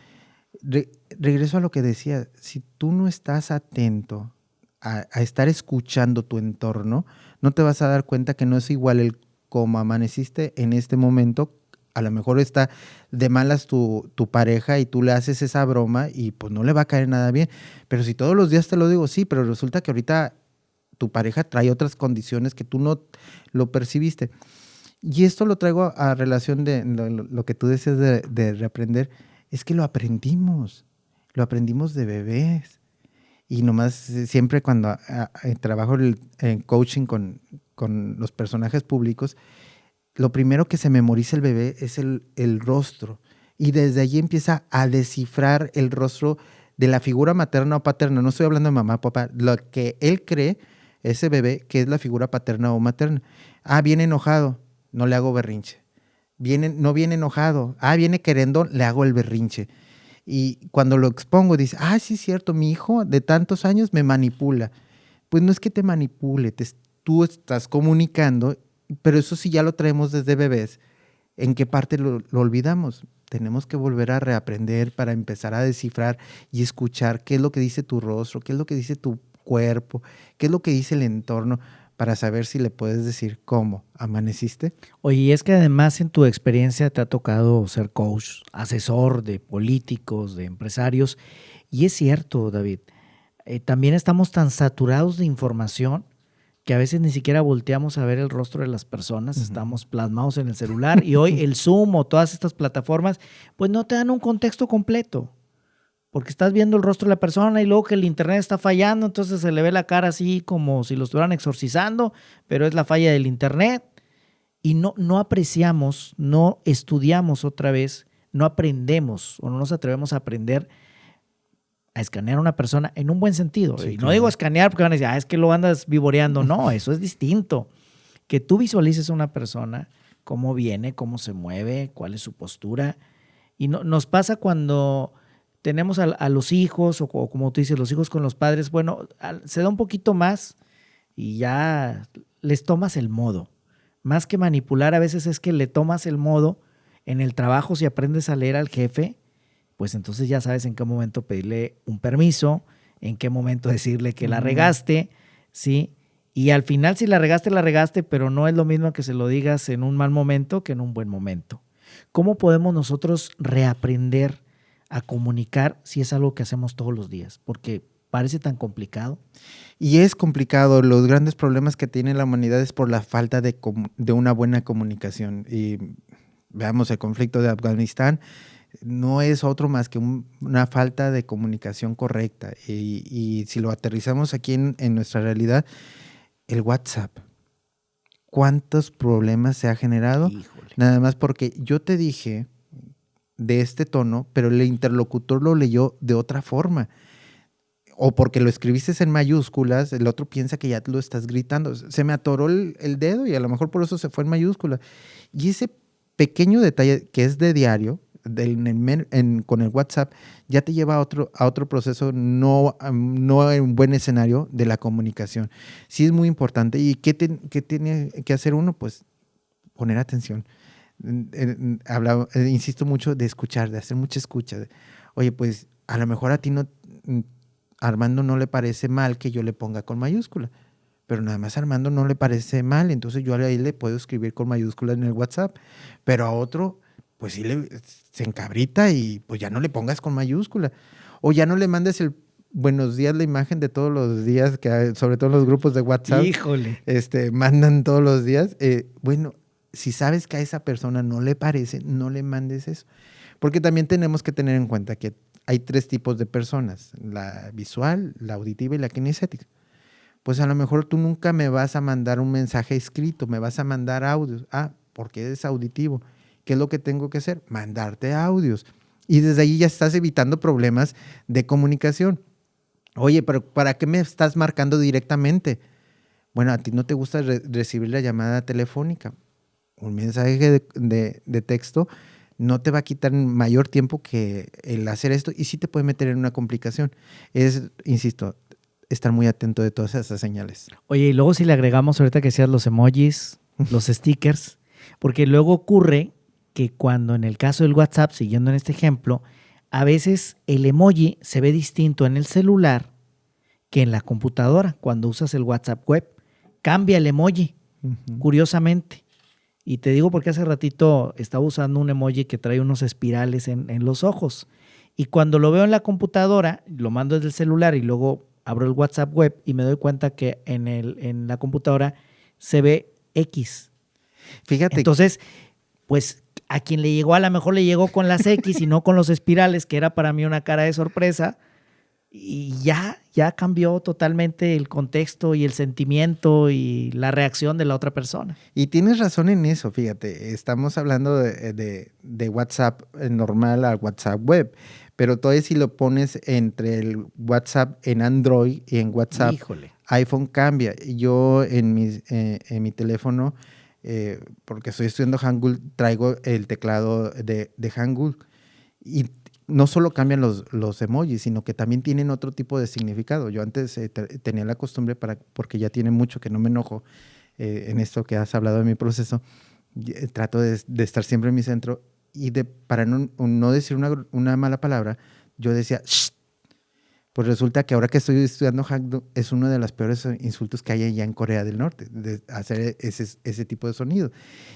Regreso a lo que decía, si tú no estás atento a estar escuchando tu entorno, no te vas a dar cuenta que no es igual el cómo amaneciste en este momento. A lo mejor está de malas tu pareja y tú le haces esa broma y pues no le va a caer nada bien. Pero si todos los días te lo digo, sí, pero resulta que ahorita tu pareja trae otras condiciones que tú no lo percibiste. Y esto lo traigo a relación de lo que tú decías de reaprender, es que lo aprendimos de bebés. Y nomás siempre cuando trabajo en coaching con los personajes públicos, lo primero que se memoriza el bebé es el rostro. Y desde allí empieza a descifrar el rostro de la figura materna o paterna. No estoy hablando de mamá, papá. Lo que él cree, ese bebé, que es la figura paterna o materna. Ah, viene enojado, no le hago berrinche. No viene enojado. Ah, viene queriendo, le hago el berrinche. Y cuando lo expongo, dice, ah, sí es cierto, mi hijo de tantos años me manipula. Pues no es que te manipule, tú estás comunicando, pero eso sí ya lo traemos desde bebés. ¿En qué parte lo olvidamos? Tenemos que volver a reaprender para empezar a descifrar y escuchar qué es lo que dice tu rostro, qué es lo que dice tu cuerpo, qué es lo que dice el entorno, para saber si le puedes decir cómo amaneciste. Oye, y es que además en tu experiencia te ha tocado ser coach, asesor de políticos, de empresarios, y es cierto, David, también estamos tan saturados de información que a veces ni siquiera volteamos a ver el rostro de las personas, estamos plasmados en el celular y hoy el Zoom o todas estas plataformas pues no te dan un contexto completo, porque estás viendo el rostro de la persona y luego que el internet está fallando, entonces se le ve la cara así como si lo estuvieran exorcizando, pero es la falla del internet y no apreciamos, no estudiamos otra vez, no aprendemos o no nos atrevemos a aprender a escanear a una persona en un buen sentido. Sí, y no claro. digo escanear porque van a decir, es que lo andas vivoreando. No, eso es distinto. Que tú visualices a una persona, cómo viene, cómo se mueve, cuál es su postura. Y nos pasa cuando tenemos a los hijos, o como tú dices, los hijos con los padres, bueno, se da un poquito más y ya les tomas el modo. Más que manipular, a veces es que le tomas el modo en el trabajo. Si aprendes a leer al jefe, pues entonces ya sabes en qué momento pedirle un permiso, en qué momento decirle que la regaste, ¿sí? Y al final si la regaste, pero no es lo mismo que se lo digas en un mal momento que en un buen momento. ¿Cómo podemos nosotros reaprender a comunicar si es algo que hacemos todos los días? Porque parece tan complicado. Y es complicado. Los grandes problemas que tiene la humanidad es por la falta de una buena comunicación. Y veamos el conflicto de Afganistán. No es otro más que una falta de comunicación correcta. Y si lo aterrizamos aquí en nuestra realidad, el WhatsApp. ¿Cuántos problemas se ha generado? Híjole. Nada más porque yo te dije de este tono, pero el interlocutor lo leyó de otra forma. O porque lo escribiste en mayúsculas, el otro piensa que ya lo estás gritando. Se me atoró el dedo y a lo mejor por eso se fue en mayúsculas. Y ese pequeño detalle que es de diario, con el WhatsApp, ya te lleva a otro proceso no en un buen escenario de la comunicación. Sí es muy importante. ¿Y qué tiene que hacer uno? Pues poner atención. Insisto mucho de escuchar, de hacer mucha escucha. Oye, pues a lo mejor a ti no, Armando no le parece mal que yo le ponga con mayúscula, pero nada más a Armando no le parece mal, entonces yo ahí le puedo escribir con mayúscula en el WhatsApp, pero a otro pues sí se encabrita y pues ya no le pongas con mayúscula. O ya no le mandes buenos días, la imagen de todos los días, que sobre todo en los grupos de WhatsApp, Híjole. mandan todos los días. Bueno, si sabes que a esa persona no le parece, no le mandes eso. Porque también tenemos que tener en cuenta que hay 3 tipos de personas: la visual, la auditiva y la kinestética. Pues a lo mejor tú nunca me vas a mandar un mensaje escrito, me vas a mandar audios. Ah, porque eres auditivo. ¿Qué es lo que tengo que hacer? Mandarte audios. Y desde ahí ya estás evitando problemas de comunicación. Oye, pero ¿para qué me estás marcando directamente? Bueno, a ti no te gusta recibir la llamada telefónica. Un mensaje de texto no te va a quitar mayor tiempo que el hacer esto, y sí te puede meter en una complicación. Insisto, estar muy atento de todas esas señales. Oye, y luego si le agregamos ahorita que seas los emojis, los stickers, porque luego ocurre que cuando en el caso del WhatsApp, siguiendo en este ejemplo, a veces el emoji se ve distinto en el celular que en la computadora. Cuando usas el WhatsApp web, cambia el emoji, curiosamente. Y te digo porque hace ratito estaba usando un emoji que trae unos espirales en los ojos. Y cuando lo veo en la computadora, lo mando desde el celular y luego abro el WhatsApp web y me doy cuenta que en la computadora se ve X. Fíjate. Entonces, pues a quien le llegó, a lo mejor le llegó con las X y no con los espirales, que era para mí una cara de sorpresa. Y ya cambió totalmente el contexto y el sentimiento y la reacción de la otra persona. Y tienes razón en eso, fíjate. Estamos hablando de WhatsApp normal a WhatsApp web, pero todavía si lo pones entre el WhatsApp en Android y en WhatsApp iPhone cambia. Yo en mi teléfono, porque estoy estudiando Hangul, traigo el teclado de Hangul. Y no solo cambian los emojis, sino que también tienen otro tipo de significado. Yo antes tenía la costumbre, porque ya tiene mucho que no me enojo en esto que has hablado de mi proceso, trato de estar siempre en mi centro y para no decir una mala palabra, yo decía ¡shh! Pues resulta que ahora que estoy estudiando Hangul es uno de los peores insultos que hay allá en Corea del Norte, de hacer ese tipo de sonido.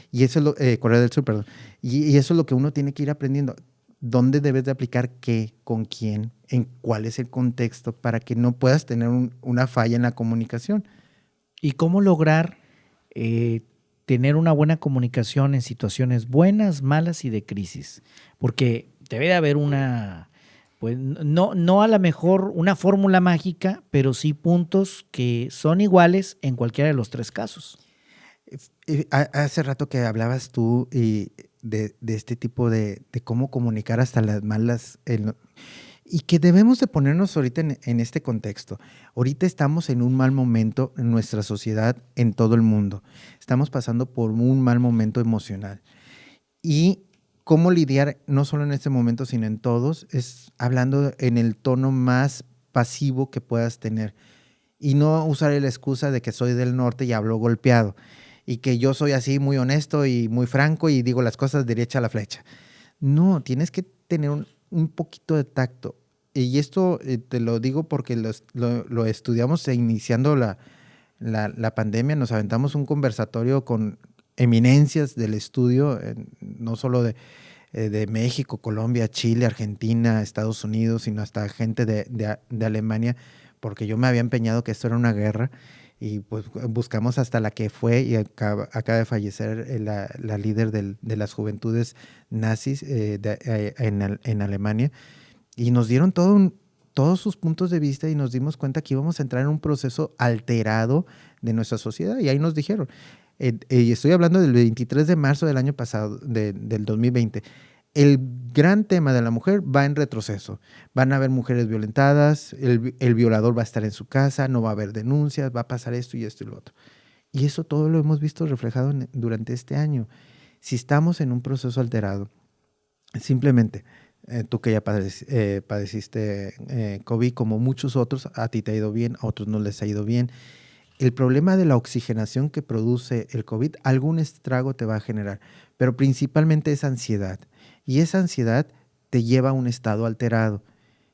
Y eso es Corea del Sur, perdón. Y eso es lo que uno tiene que ir aprendiendo. ¿Dónde debes de aplicar qué, con quién, en cuál es el contexto para que no puedas tener una falla en la comunicación? ¿Y cómo lograr tener una buena comunicación en situaciones buenas, malas y de crisis? Porque debe de haber una, pues no a lo mejor una fórmula mágica, pero sí puntos que son iguales en cualquiera de los 3 casos. Hace rato que hablabas tú de este tipo de cómo comunicar hasta las malas, y que debemos de ponernos ahorita en este contexto. Ahorita estamos en un mal momento en nuestra sociedad, en todo el mundo. Estamos pasando por un mal momento emocional. Y cómo lidiar, no solo en este momento, sino en todos, es hablando en el tono más pasivo que puedas tener. Y no usar la excusa de que soy del norte y hablo golpeado. Y que yo soy así muy honesto y muy franco y digo las cosas derecha a la flecha. No, tienes que tener un poquito de tacto. Y esto te lo digo porque lo estudiamos iniciando la pandemia. Nos aventamos un conversatorio con eminencias del estudio, no solo de México, Colombia, Chile, Argentina, Estados Unidos, sino hasta gente de Alemania, porque yo me había empeñado que esto era una guerra. Y pues buscamos hasta la que fue y acaba de fallecer la líder de las juventudes nazis en Alemania. Y nos dieron todos sus puntos de vista y nos dimos cuenta que íbamos a entrar en un proceso alterado de nuestra sociedad. Y ahí nos dijeron, y estoy hablando del 23 de marzo del año pasado, del 2020, el gran tema de la mujer va en retroceso. Van a haber mujeres violentadas, el violador va a estar en su casa, no va a haber denuncias, va a pasar esto y lo otro. Y eso todo lo hemos visto reflejado durante este año. Si estamos en un proceso alterado, simplemente, tú que ya padeciste COVID, como muchos otros, a ti te ha ido bien, a otros no les ha ido bien. El problema de la oxigenación que produce el COVID, algún estrago te va a generar, pero principalmente es ansiedad. Y esa ansiedad te lleva a un estado alterado.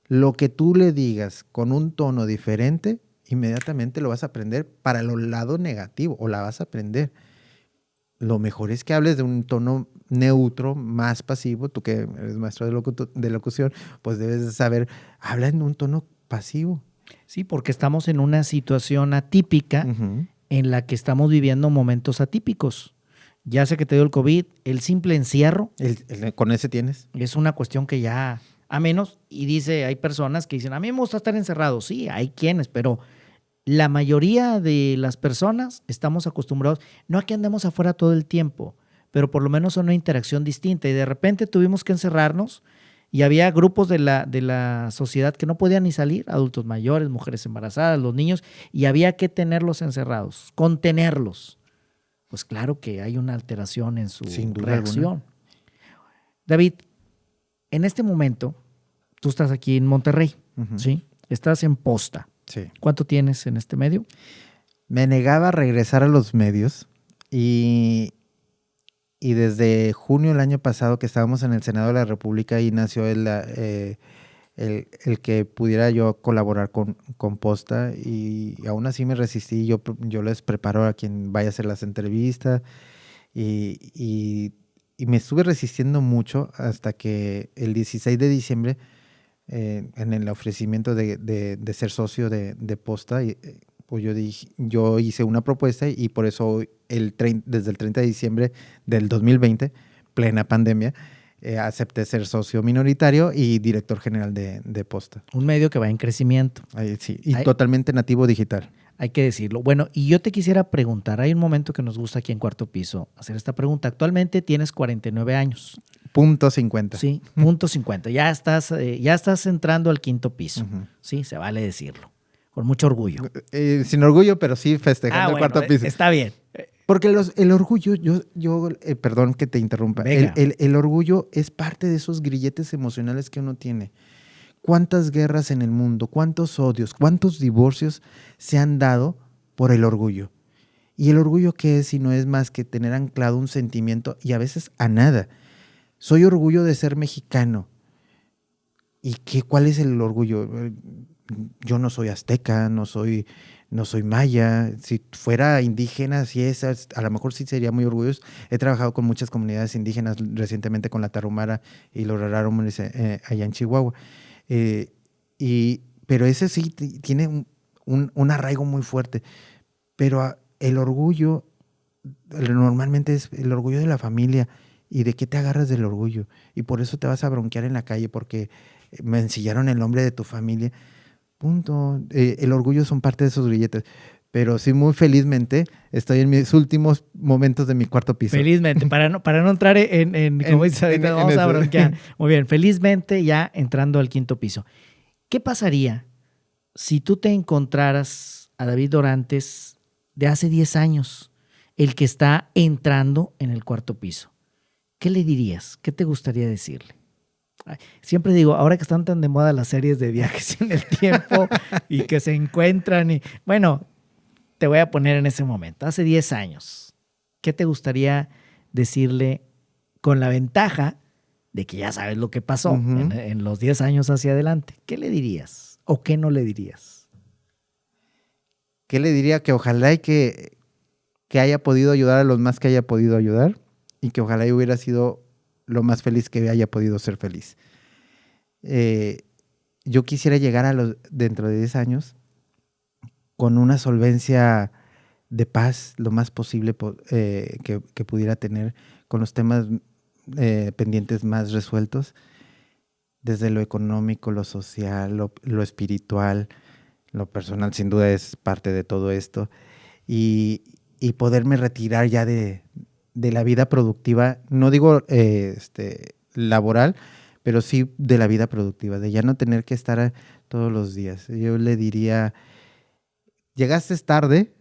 Lo que tú le digas con un tono diferente, inmediatamente lo vas a aprender para el lado negativo, o la vas a aprender. Lo mejor es que hables de un tono neutro, más pasivo. Tú que eres maestro de locución, pues debes de saber, habla en un tono pasivo. Sí, porque estamos en una situación atípica en la que estamos viviendo momentos atípicos. Ya sé que te dio el COVID, el simple encierro. ¿Con ese tienes? Es una cuestión que ya, a menos, y dice, hay personas que dicen, a mí me gusta estar encerrado. Sí, hay quienes, pero la mayoría de las personas estamos acostumbrados, no a que andemos afuera todo el tiempo, pero por lo menos a una interacción distinta. Y de repente tuvimos que encerrarnos y había grupos de la sociedad que no podían ni salir, adultos mayores, mujeres embarazadas, los niños, y había que tenerlos encerrados, contenerlos. Pues claro que hay una alteración en su reacción. Alguna. David, en este momento, tú estás aquí en Monterrey, ¿sí? Estás en Posta. Sí. ¿Cuánto tienes en este medio? Me negaba a regresar a los medios y desde junio del año pasado que estábamos en el Senado de la República y nació el que pudiera yo colaborar con Posta y aún así me resistí. Yo les preparo a quien vaya a hacer las entrevistas y me estuve resistiendo mucho hasta que el 16 de diciembre en el ofrecimiento de ser socio de Posta, pues yo hice una propuesta y por eso desde el 30 de diciembre del 2020, plena pandemia, acepté ser socio minoritario y director general de Posta. Un medio que va en crecimiento. Sí, y totalmente nativo digital. Hay que decirlo. Bueno, y yo te quisiera preguntar, hay un momento que nos gusta aquí en Cuarto Piso hacer esta pregunta. Actualmente tienes 49 años. Punto 50. Sí, punto 50. Ya estás entrando al quinto piso. Sí, se vale decirlo. Con mucho orgullo. Sin orgullo, pero sí festejando el cuarto piso. Está bien. Porque el orgullo, perdón que te interrumpa, el orgullo es parte de esos grilletes emocionales que uno tiene. ¿Cuántas guerras en el mundo, cuántos odios, cuántos divorcios se han dado por el orgullo? ¿Y el orgullo qué es si no es más que tener anclado un sentimiento y a veces a nada? Soy orgullo de ser mexicano. ¿Y cuál es el orgullo? Yo no soy azteca, no soy maya. Si fuera indígena, a lo mejor sí sería muy orgulloso. He trabajado con muchas comunidades indígenas recientemente con la Tarahumara y los Rarámuris allá en Chihuahua. Pero ese sí tiene un arraigo muy fuerte. Pero el orgullo normalmente es el orgullo de la familia. ¿Y de qué te agarras del orgullo? Y por eso te vas a bronquear en la calle porque me ensillaron el nombre de tu familia. Punto. El orgullo son parte de esos grilletes. Pero sí, muy felizmente, estoy en mis últimos momentos de mi cuarto piso. Felizmente, para no entrar como dices ahorita, vamos a bronquear. Muy bien, felizmente ya entrando al quinto piso. ¿Qué pasaría si tú te encontraras a David Dorantes de hace 10 años, el que está entrando en el cuarto piso? ¿Qué le dirías? ¿Qué te gustaría decirle? Siempre digo, ahora que están tan de moda las series de viajes en el tiempo y que se encuentran y bueno, te voy a poner en ese momento, hace 10 años, ¿qué te gustaría decirle con la ventaja de que ya sabes lo que pasó en los 10 años hacia adelante? ¿Qué le dirías o qué no le dirías? ¿Qué le diría? Que ojalá y que haya podido ayudar a los más que haya podido ayudar y que ojalá y hubiera sido lo más feliz que haya podido ser feliz. Yo quisiera llegar dentro de 10 años con una solvencia de paz lo más posible que pudiera tener, con los temas pendientes más resueltos, desde lo económico, lo social, lo espiritual, lo personal sin duda es parte de todo esto, y poderme retirar ya de la vida productiva, no digo laboral, pero sí de la vida productiva, de ya no tener que estar todos los días. Yo le diría, llegaste tarde,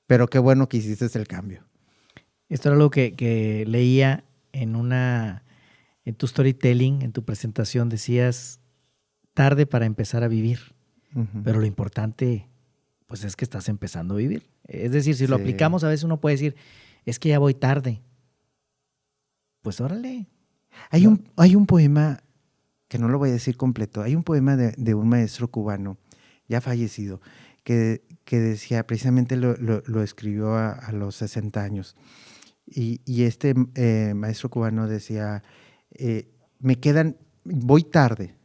pero qué bueno que hiciste el cambio. Esto era algo que leía en tu storytelling, en tu presentación, decías, tarde para empezar a vivir, pero lo importante pues es que estás empezando a vivir. Es decir, si lo aplicamos, a veces uno puede decir, es que ya voy tarde. Pues órale. Hay un poema, que no lo voy a decir completo, hay un poema de un maestro cubano, ya fallecido, que decía, precisamente lo escribió a los 60 años. Y este maestro cubano decía, voy tarde,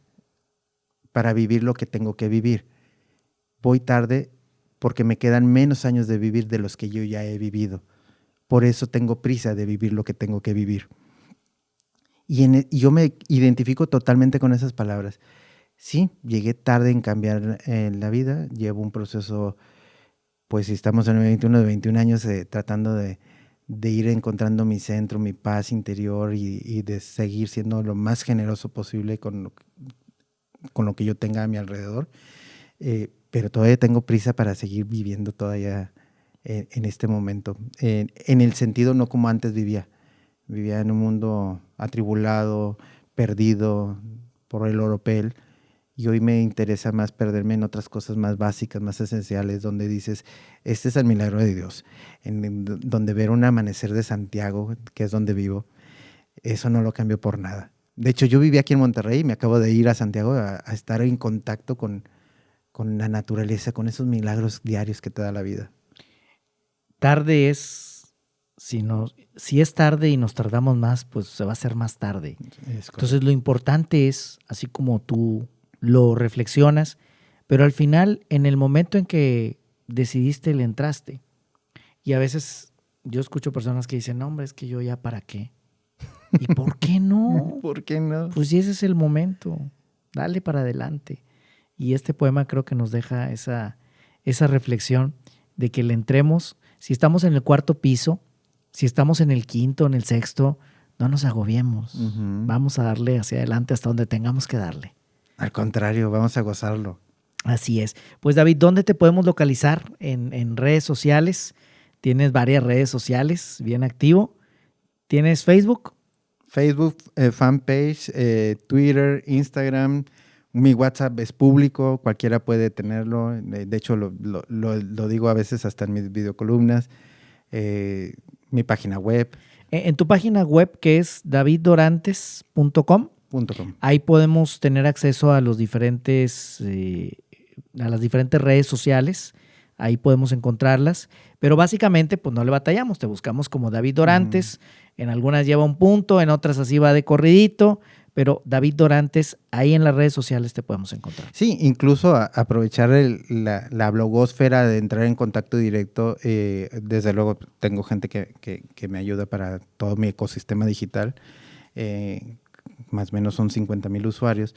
para vivir lo que tengo que vivir. Voy tarde porque me quedan menos años de vivir de los que yo ya he vivido. Por eso tengo prisa de vivir lo que tengo que vivir. Y yo me identifico totalmente con esas palabras. Sí, llegué tarde en cambiar la vida. Llevo un proceso, pues si estamos en el 21 de 21 años, tratando de ir encontrando mi centro, mi paz interior y de seguir siendo lo más generoso posible con lo que yo tenga a mi alrededor. Pero todavía tengo prisa para seguir viviendo todavía en este momento. En el sentido no como antes vivía. Vivía en un mundo atribulado, perdido por el oropel. Y hoy me interesa más perderme en otras cosas más básicas, más esenciales, donde dices, este es el milagro de Dios. Donde ver un amanecer de Santiago, que es donde vivo, eso no lo cambio por nada. De hecho, yo vivía aquí en Monterrey y me acabo de ir a Santiago a estar en contacto con la naturaleza, con esos milagros diarios que te da la vida. Tarde es, si es tarde y nos tardamos más, pues se va a hacer más tarde. Entonces lo importante es, así como tú lo reflexionas, pero al final, en el momento en que decidiste, le entraste. Y a veces yo escucho personas que dicen, no, hombre, es que yo ya para qué. ¿Y por qué no? ¿Por qué no? Pues si ese es el momento, dale para adelante. Y este poema creo que nos deja esa reflexión de que le entremos. Si estamos en el 4º piso, si estamos en el 5º, en el 6º, no nos agobiemos. Uh-huh. Vamos a darle hacia adelante hasta donde tengamos que darle. Al contrario, vamos a gozarlo. Así es. Pues David, ¿dónde te podemos localizar? En redes sociales. Tienes varias redes sociales, bien activo. ¿Tienes Facebook? Facebook, fanpage, Twitter, Instagram. Mi WhatsApp es público, cualquiera puede tenerlo. De hecho, lo digo a veces hasta en mis videocolumnas. Mi página web. En tu página web, que es daviddorantes.com. Ahí podemos tener acceso a los diferentes, a las diferentes redes sociales. Ahí podemos encontrarlas. Pero básicamente, pues no le batallamos. Te buscamos como David Dorantes. En algunas lleva un punto, en otras así va de corridito. Pero David Dorantes, ahí en las redes sociales te podemos encontrar. Sí, incluso aprovechar la blogosfera de entrar en contacto directo. Desde luego tengo gente que me ayuda para todo mi ecosistema digital. Más o menos son 50,000 usuarios.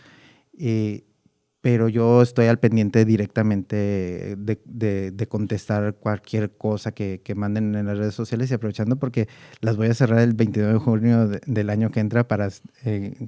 Pero yo estoy al pendiente directamente de contestar cualquier cosa que manden en las redes sociales, y aprovechando porque las voy a cerrar el 29 de junio del año que entra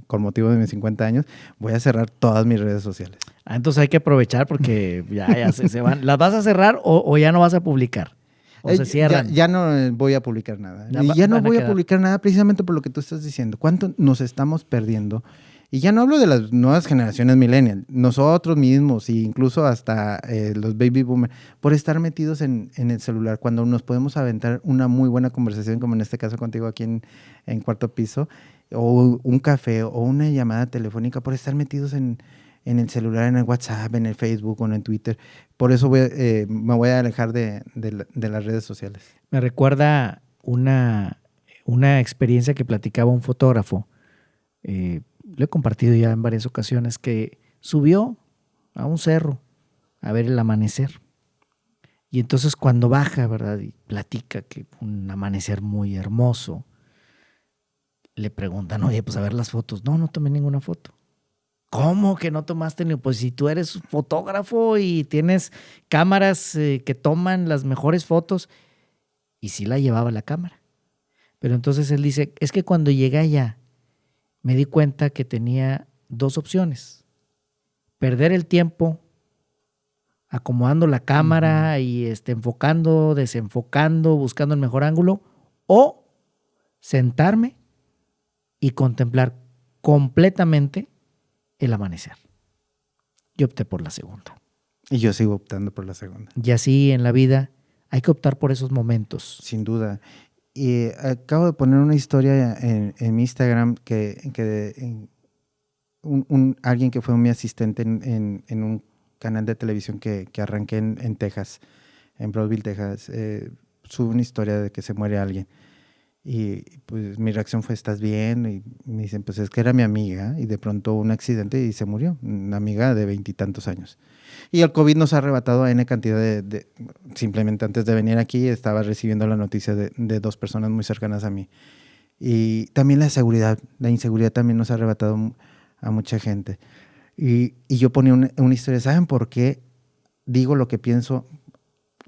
con motivo de mis 50 años, voy a cerrar todas mis redes sociales. Entonces hay que aprovechar porque ya se van. ¿Las vas a cerrar o ya no vas a publicar? ¿O se cierran? Ya no voy a publicar nada. Ya no voy a publicar nada precisamente por lo que tú estás diciendo. ¿Cuánto nos estamos perdiendo? Y ya no hablo de las nuevas generaciones millennial, nosotros mismos e incluso hasta los baby boomers, por estar metidos en el celular, cuando nos podemos aventar una muy buena conversación, como en este caso contigo aquí en 4º piso, o un café o una llamada telefónica, por estar metidos en el celular, en el WhatsApp, en el Facebook o en el Twitter. Por eso me voy a alejar de las redes sociales. Me recuerda una experiencia que platicaba un fotógrafo. Lo he compartido ya en varias ocasiones, que subió a un cerro a ver el amanecer. Y entonces cuando baja, ¿verdad? Y platica que un amanecer muy hermoso, le preguntan, oye, pues a ver las fotos. No tomé ninguna foto. ¿Cómo que no tomaste ni? Pues si tú eres fotógrafo y tienes cámaras que toman las mejores fotos. Y sí la llevaba la cámara. Pero entonces él dice, es que cuando llegué allá, me di cuenta que tenía 2 opciones. Perder el tiempo acomodando la cámara y enfocando, desenfocando, buscando el mejor ángulo, o sentarme y contemplar completamente el amanecer. Yo opté por la segunda. Y yo sigo optando por la segunda. Y así en la vida hay que optar por esos momentos. Sin duda. Y acabo de poner una historia en mi Instagram que alguien que fue mi asistente en un canal de televisión que arranqué en Texas, en Brownsville, Texas, sube una historia de que se muere alguien. Y pues mi reacción fue, ¿estás bien? Y me dicen, pues es que era mi amiga y de pronto un accidente y se murió, una amiga de 20 y tantos años. Y el COVID nos ha arrebatado a N cantidad simplemente antes de venir aquí estaba recibiendo la noticia de 2 personas muy cercanas a mí. Y también la inseguridad también nos ha arrebatado a mucha gente. Y yo ponía una historia, ¿saben por qué digo lo que pienso?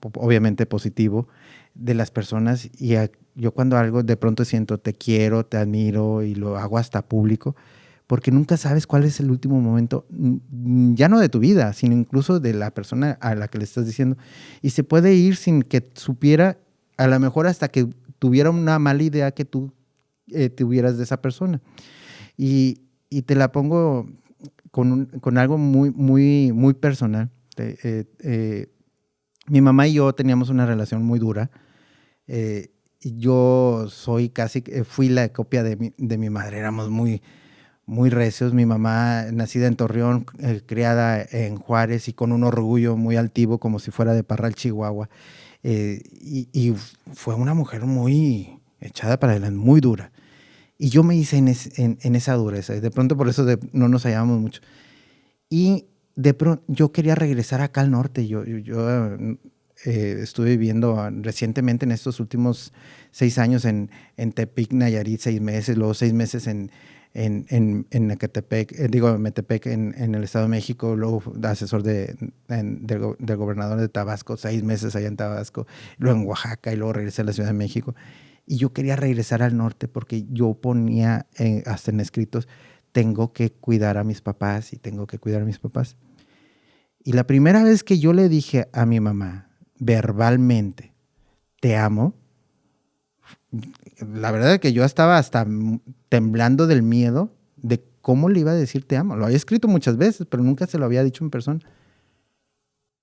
Obviamente positivo, de las personas. Yo cuando algo de pronto siento te quiero, te admiro y lo hago hasta público, porque nunca sabes cuál es el último momento, ya no de tu vida, sino incluso de la persona a la que le estás diciendo. Y se puede ir sin que supiera, a lo mejor hasta que tuviera una mala idea que tú tuvieras de esa persona. Y te la pongo con algo muy, muy, muy personal. Mi mamá y yo teníamos una relación muy dura. Yo fui la copia de mi madre, éramos muy, muy recios. Mi mamá, nacida en Torreón, criada en Juárez y con un orgullo muy altivo, como si fuera de Parral, Chihuahua. Y fue una mujer muy echada para adelante, muy dura. Y yo me hice en esa dureza. Y de pronto por eso no nos hallábamos mucho. Y de pronto yo quería regresar acá al norte. Yo estuve viviendo recientemente en estos últimos 6 años en Tepic, Nayarit, 6 meses, luego 6 meses en Ecatepec, Metepec en el Estado de México, luego asesor del gobernador de Tabasco, 6 meses allá en Tabasco, luego en Oaxaca y luego regresé a la Ciudad de México. Y yo quería regresar al norte porque yo ponía hasta en escritos, tengo que cuidar a mis papás y tengo que cuidar a mis papás. Y la primera vez que yo le dije a mi mamá, verbalmente, te amo, la verdad es que yo estaba hasta temblando del miedo de cómo le iba a decir te amo. Lo había escrito muchas veces, pero nunca se lo había dicho en persona.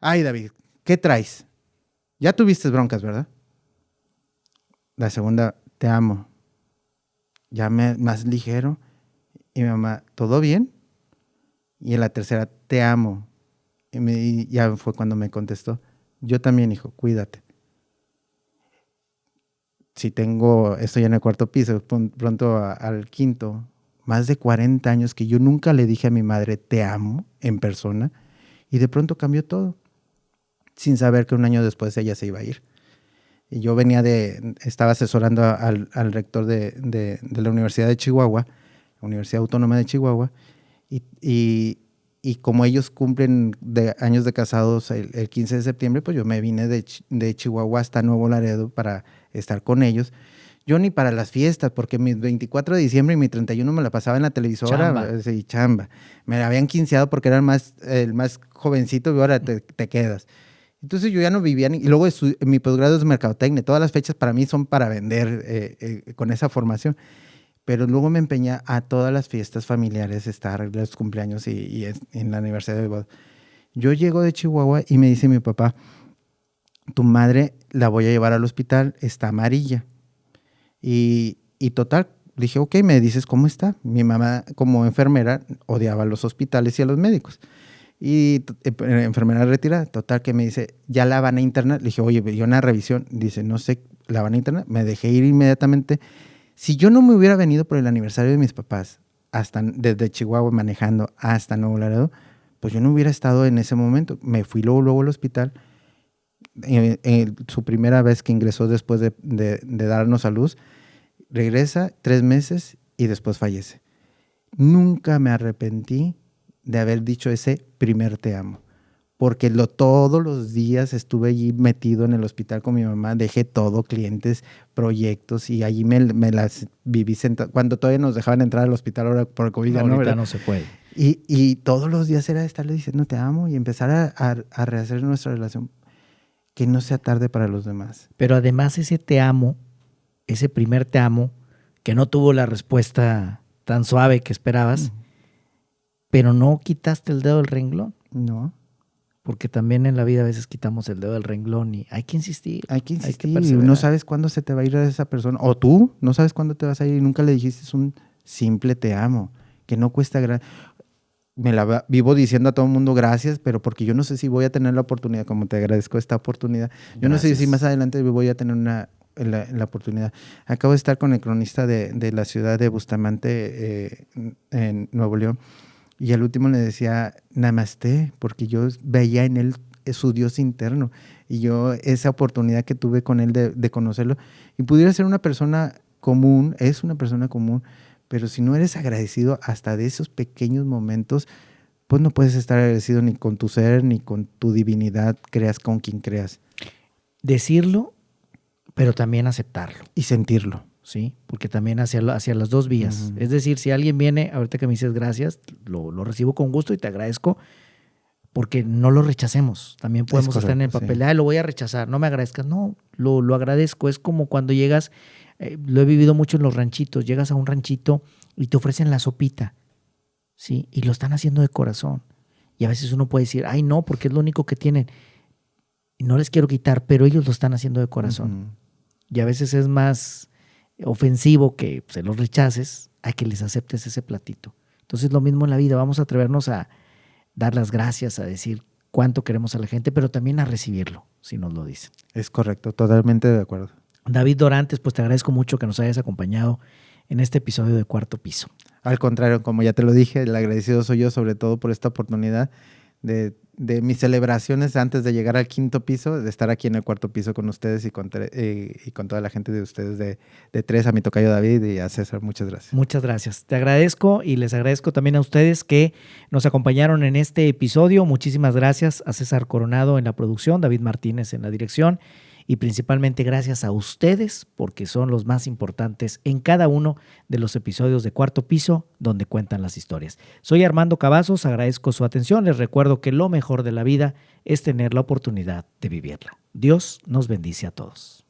Ay, David, ¿qué traes? Ya tuviste broncas, ¿verdad? La segunda, te amo. Ya más ligero. Y mi mamá, ¿todo bien? Y en la tercera, te amo. Y ya fue cuando me contestó, yo también, hijo, cuídate. Si estoy en el 4º piso, pronto al 5º, más de 40 años que yo nunca le dije a mi madre, te amo, en persona, y de pronto cambió todo, sin saber que un año después ella se iba a ir. Y yo estaba asesorando al rector de la Universidad de Chihuahua, la Universidad Autónoma de Chihuahua, y como ellos cumplen años de casados el 15 de septiembre, pues yo me vine de Chihuahua hasta Nuevo Laredo para estar con ellos. Yo ni para las fiestas, porque mi 24 de diciembre y mi 31 me la pasaba en la televisora. Chamba. Sí, chamba. Me la habían quinceado porque era el más jovencito y ahora te quedas. Entonces yo ya no vivía, y luego mi posgrado es mercadotecnia. Todas las fechas para mí son para vender con esa formación. Pero luego me empeñé a todas las fiestas familiares, estar los cumpleaños y en la aniversario de boda. Yo llego de Chihuahua y me dice mi papá, tu madre la voy a llevar al hospital, está amarilla. Y total, dije, ok, me dices cómo está. Mi mamá como enfermera odiaba a los hospitales y a los médicos. Y enfermera retirada, total que me dice, ya la van a internar. Le dije, oye, yo una revisión. Dice, no sé, la van a internar. Me dejé ir inmediatamente. Si yo no me hubiera venido por el aniversario de mis papás, desde Chihuahua manejando hasta Nuevo Laredo, pues yo no hubiera estado en ese momento. Me fui luego al hospital. Su primera vez que ingresó después de darnos a luz, regresa 3 meses y después fallece. Nunca me arrepentí de haber dicho ese primer te amo. Porque todos los días estuve allí metido en el hospital con mi mamá, dejé todo, clientes, proyectos, y allí me las viví sentado. Cuando todavía nos dejaban entrar al hospital, ahora por el COVID no, ahorita no se puede. Y todos los días era estarle diciendo te amo y empezar a rehacer nuestra relación, que no sea tarde para los demás. Pero además ese te amo, ese primer te amo, que no tuvo la respuesta tan suave que esperabas, pero no quitaste el dedo del renglón. No. Porque también en la vida a veces quitamos el dedo del renglón y hay que insistir. Hay que insistir. No sabes cuándo se te va a ir a esa persona. O tú no sabes cuándo te vas a ir y nunca le dijiste un simple te amo, que no cuesta me la vivo diciendo a todo el mundo gracias, pero porque yo no sé si voy a tener la oportunidad, como te agradezco esta oportunidad. Yo no sé si más adelante voy a tener la oportunidad. Acabo de estar con el cronista de la ciudad de Bustamante, en Nuevo León, y al último le decía Namaste, porque yo veía en él su Dios interno, y yo esa oportunidad que tuve con él de conocerlo, y pudiera ser una persona común, es una persona común, pero si no eres agradecido hasta de esos pequeños momentos, pues no puedes estar agradecido ni con tu ser, ni con tu divinidad, creas con quien creas. Decirlo, pero también aceptarlo. Y sentirlo. Sí, porque también hacia las dos vías. Uh-huh. Es decir, si alguien viene, ahorita que me dices gracias, lo recibo con gusto y te agradezco, porque no lo rechacemos. También podemos correcto, estar en el papel, sí. lo voy a rechazar, no me agradezcas. No, lo agradezco. Es como cuando llegas, lo he vivido mucho en los ranchitos, llegas a un ranchito y te ofrecen la sopita, ¿sí? Y lo están haciendo de corazón. Y a veces uno puede decir, ay no, porque es lo único que tienen. Y no les quiero quitar, pero ellos lo están haciendo de corazón. Uh-huh. Y a veces es más ofensivo que se los rechaces a que les aceptes ese platito. Entonces lo mismo en la vida, vamos a atrevernos a dar las gracias, a decir cuánto queremos a la gente, pero también a recibirlo, si nos lo dicen. Es correcto, totalmente de acuerdo. David Dorantes, pues te agradezco mucho que nos hayas acompañado en este episodio de Cuarto Piso. Al contrario, como ya te lo dije, el agradecido soy yo, sobre todo por esta oportunidad de mis celebraciones antes de llegar al 5º piso, de estar aquí en el 4º piso con ustedes y con toda la gente de ustedes de 3, a mi tocayo David y a César. Muchas gracias. Muchas gracias. Te agradezco y les agradezco también a ustedes que nos acompañaron en este episodio. Muchísimas gracias a César Coronado en la producción, David Martínez en la dirección y principalmente gracias a ustedes porque son los más importantes en cada uno de los episodios de Cuarto Piso donde cuentan las historias. Soy Armando Cavazos, agradezco su atención. Les recuerdo que lo mejor de la vida es tener la oportunidad de vivirla. Dios nos bendice a todos.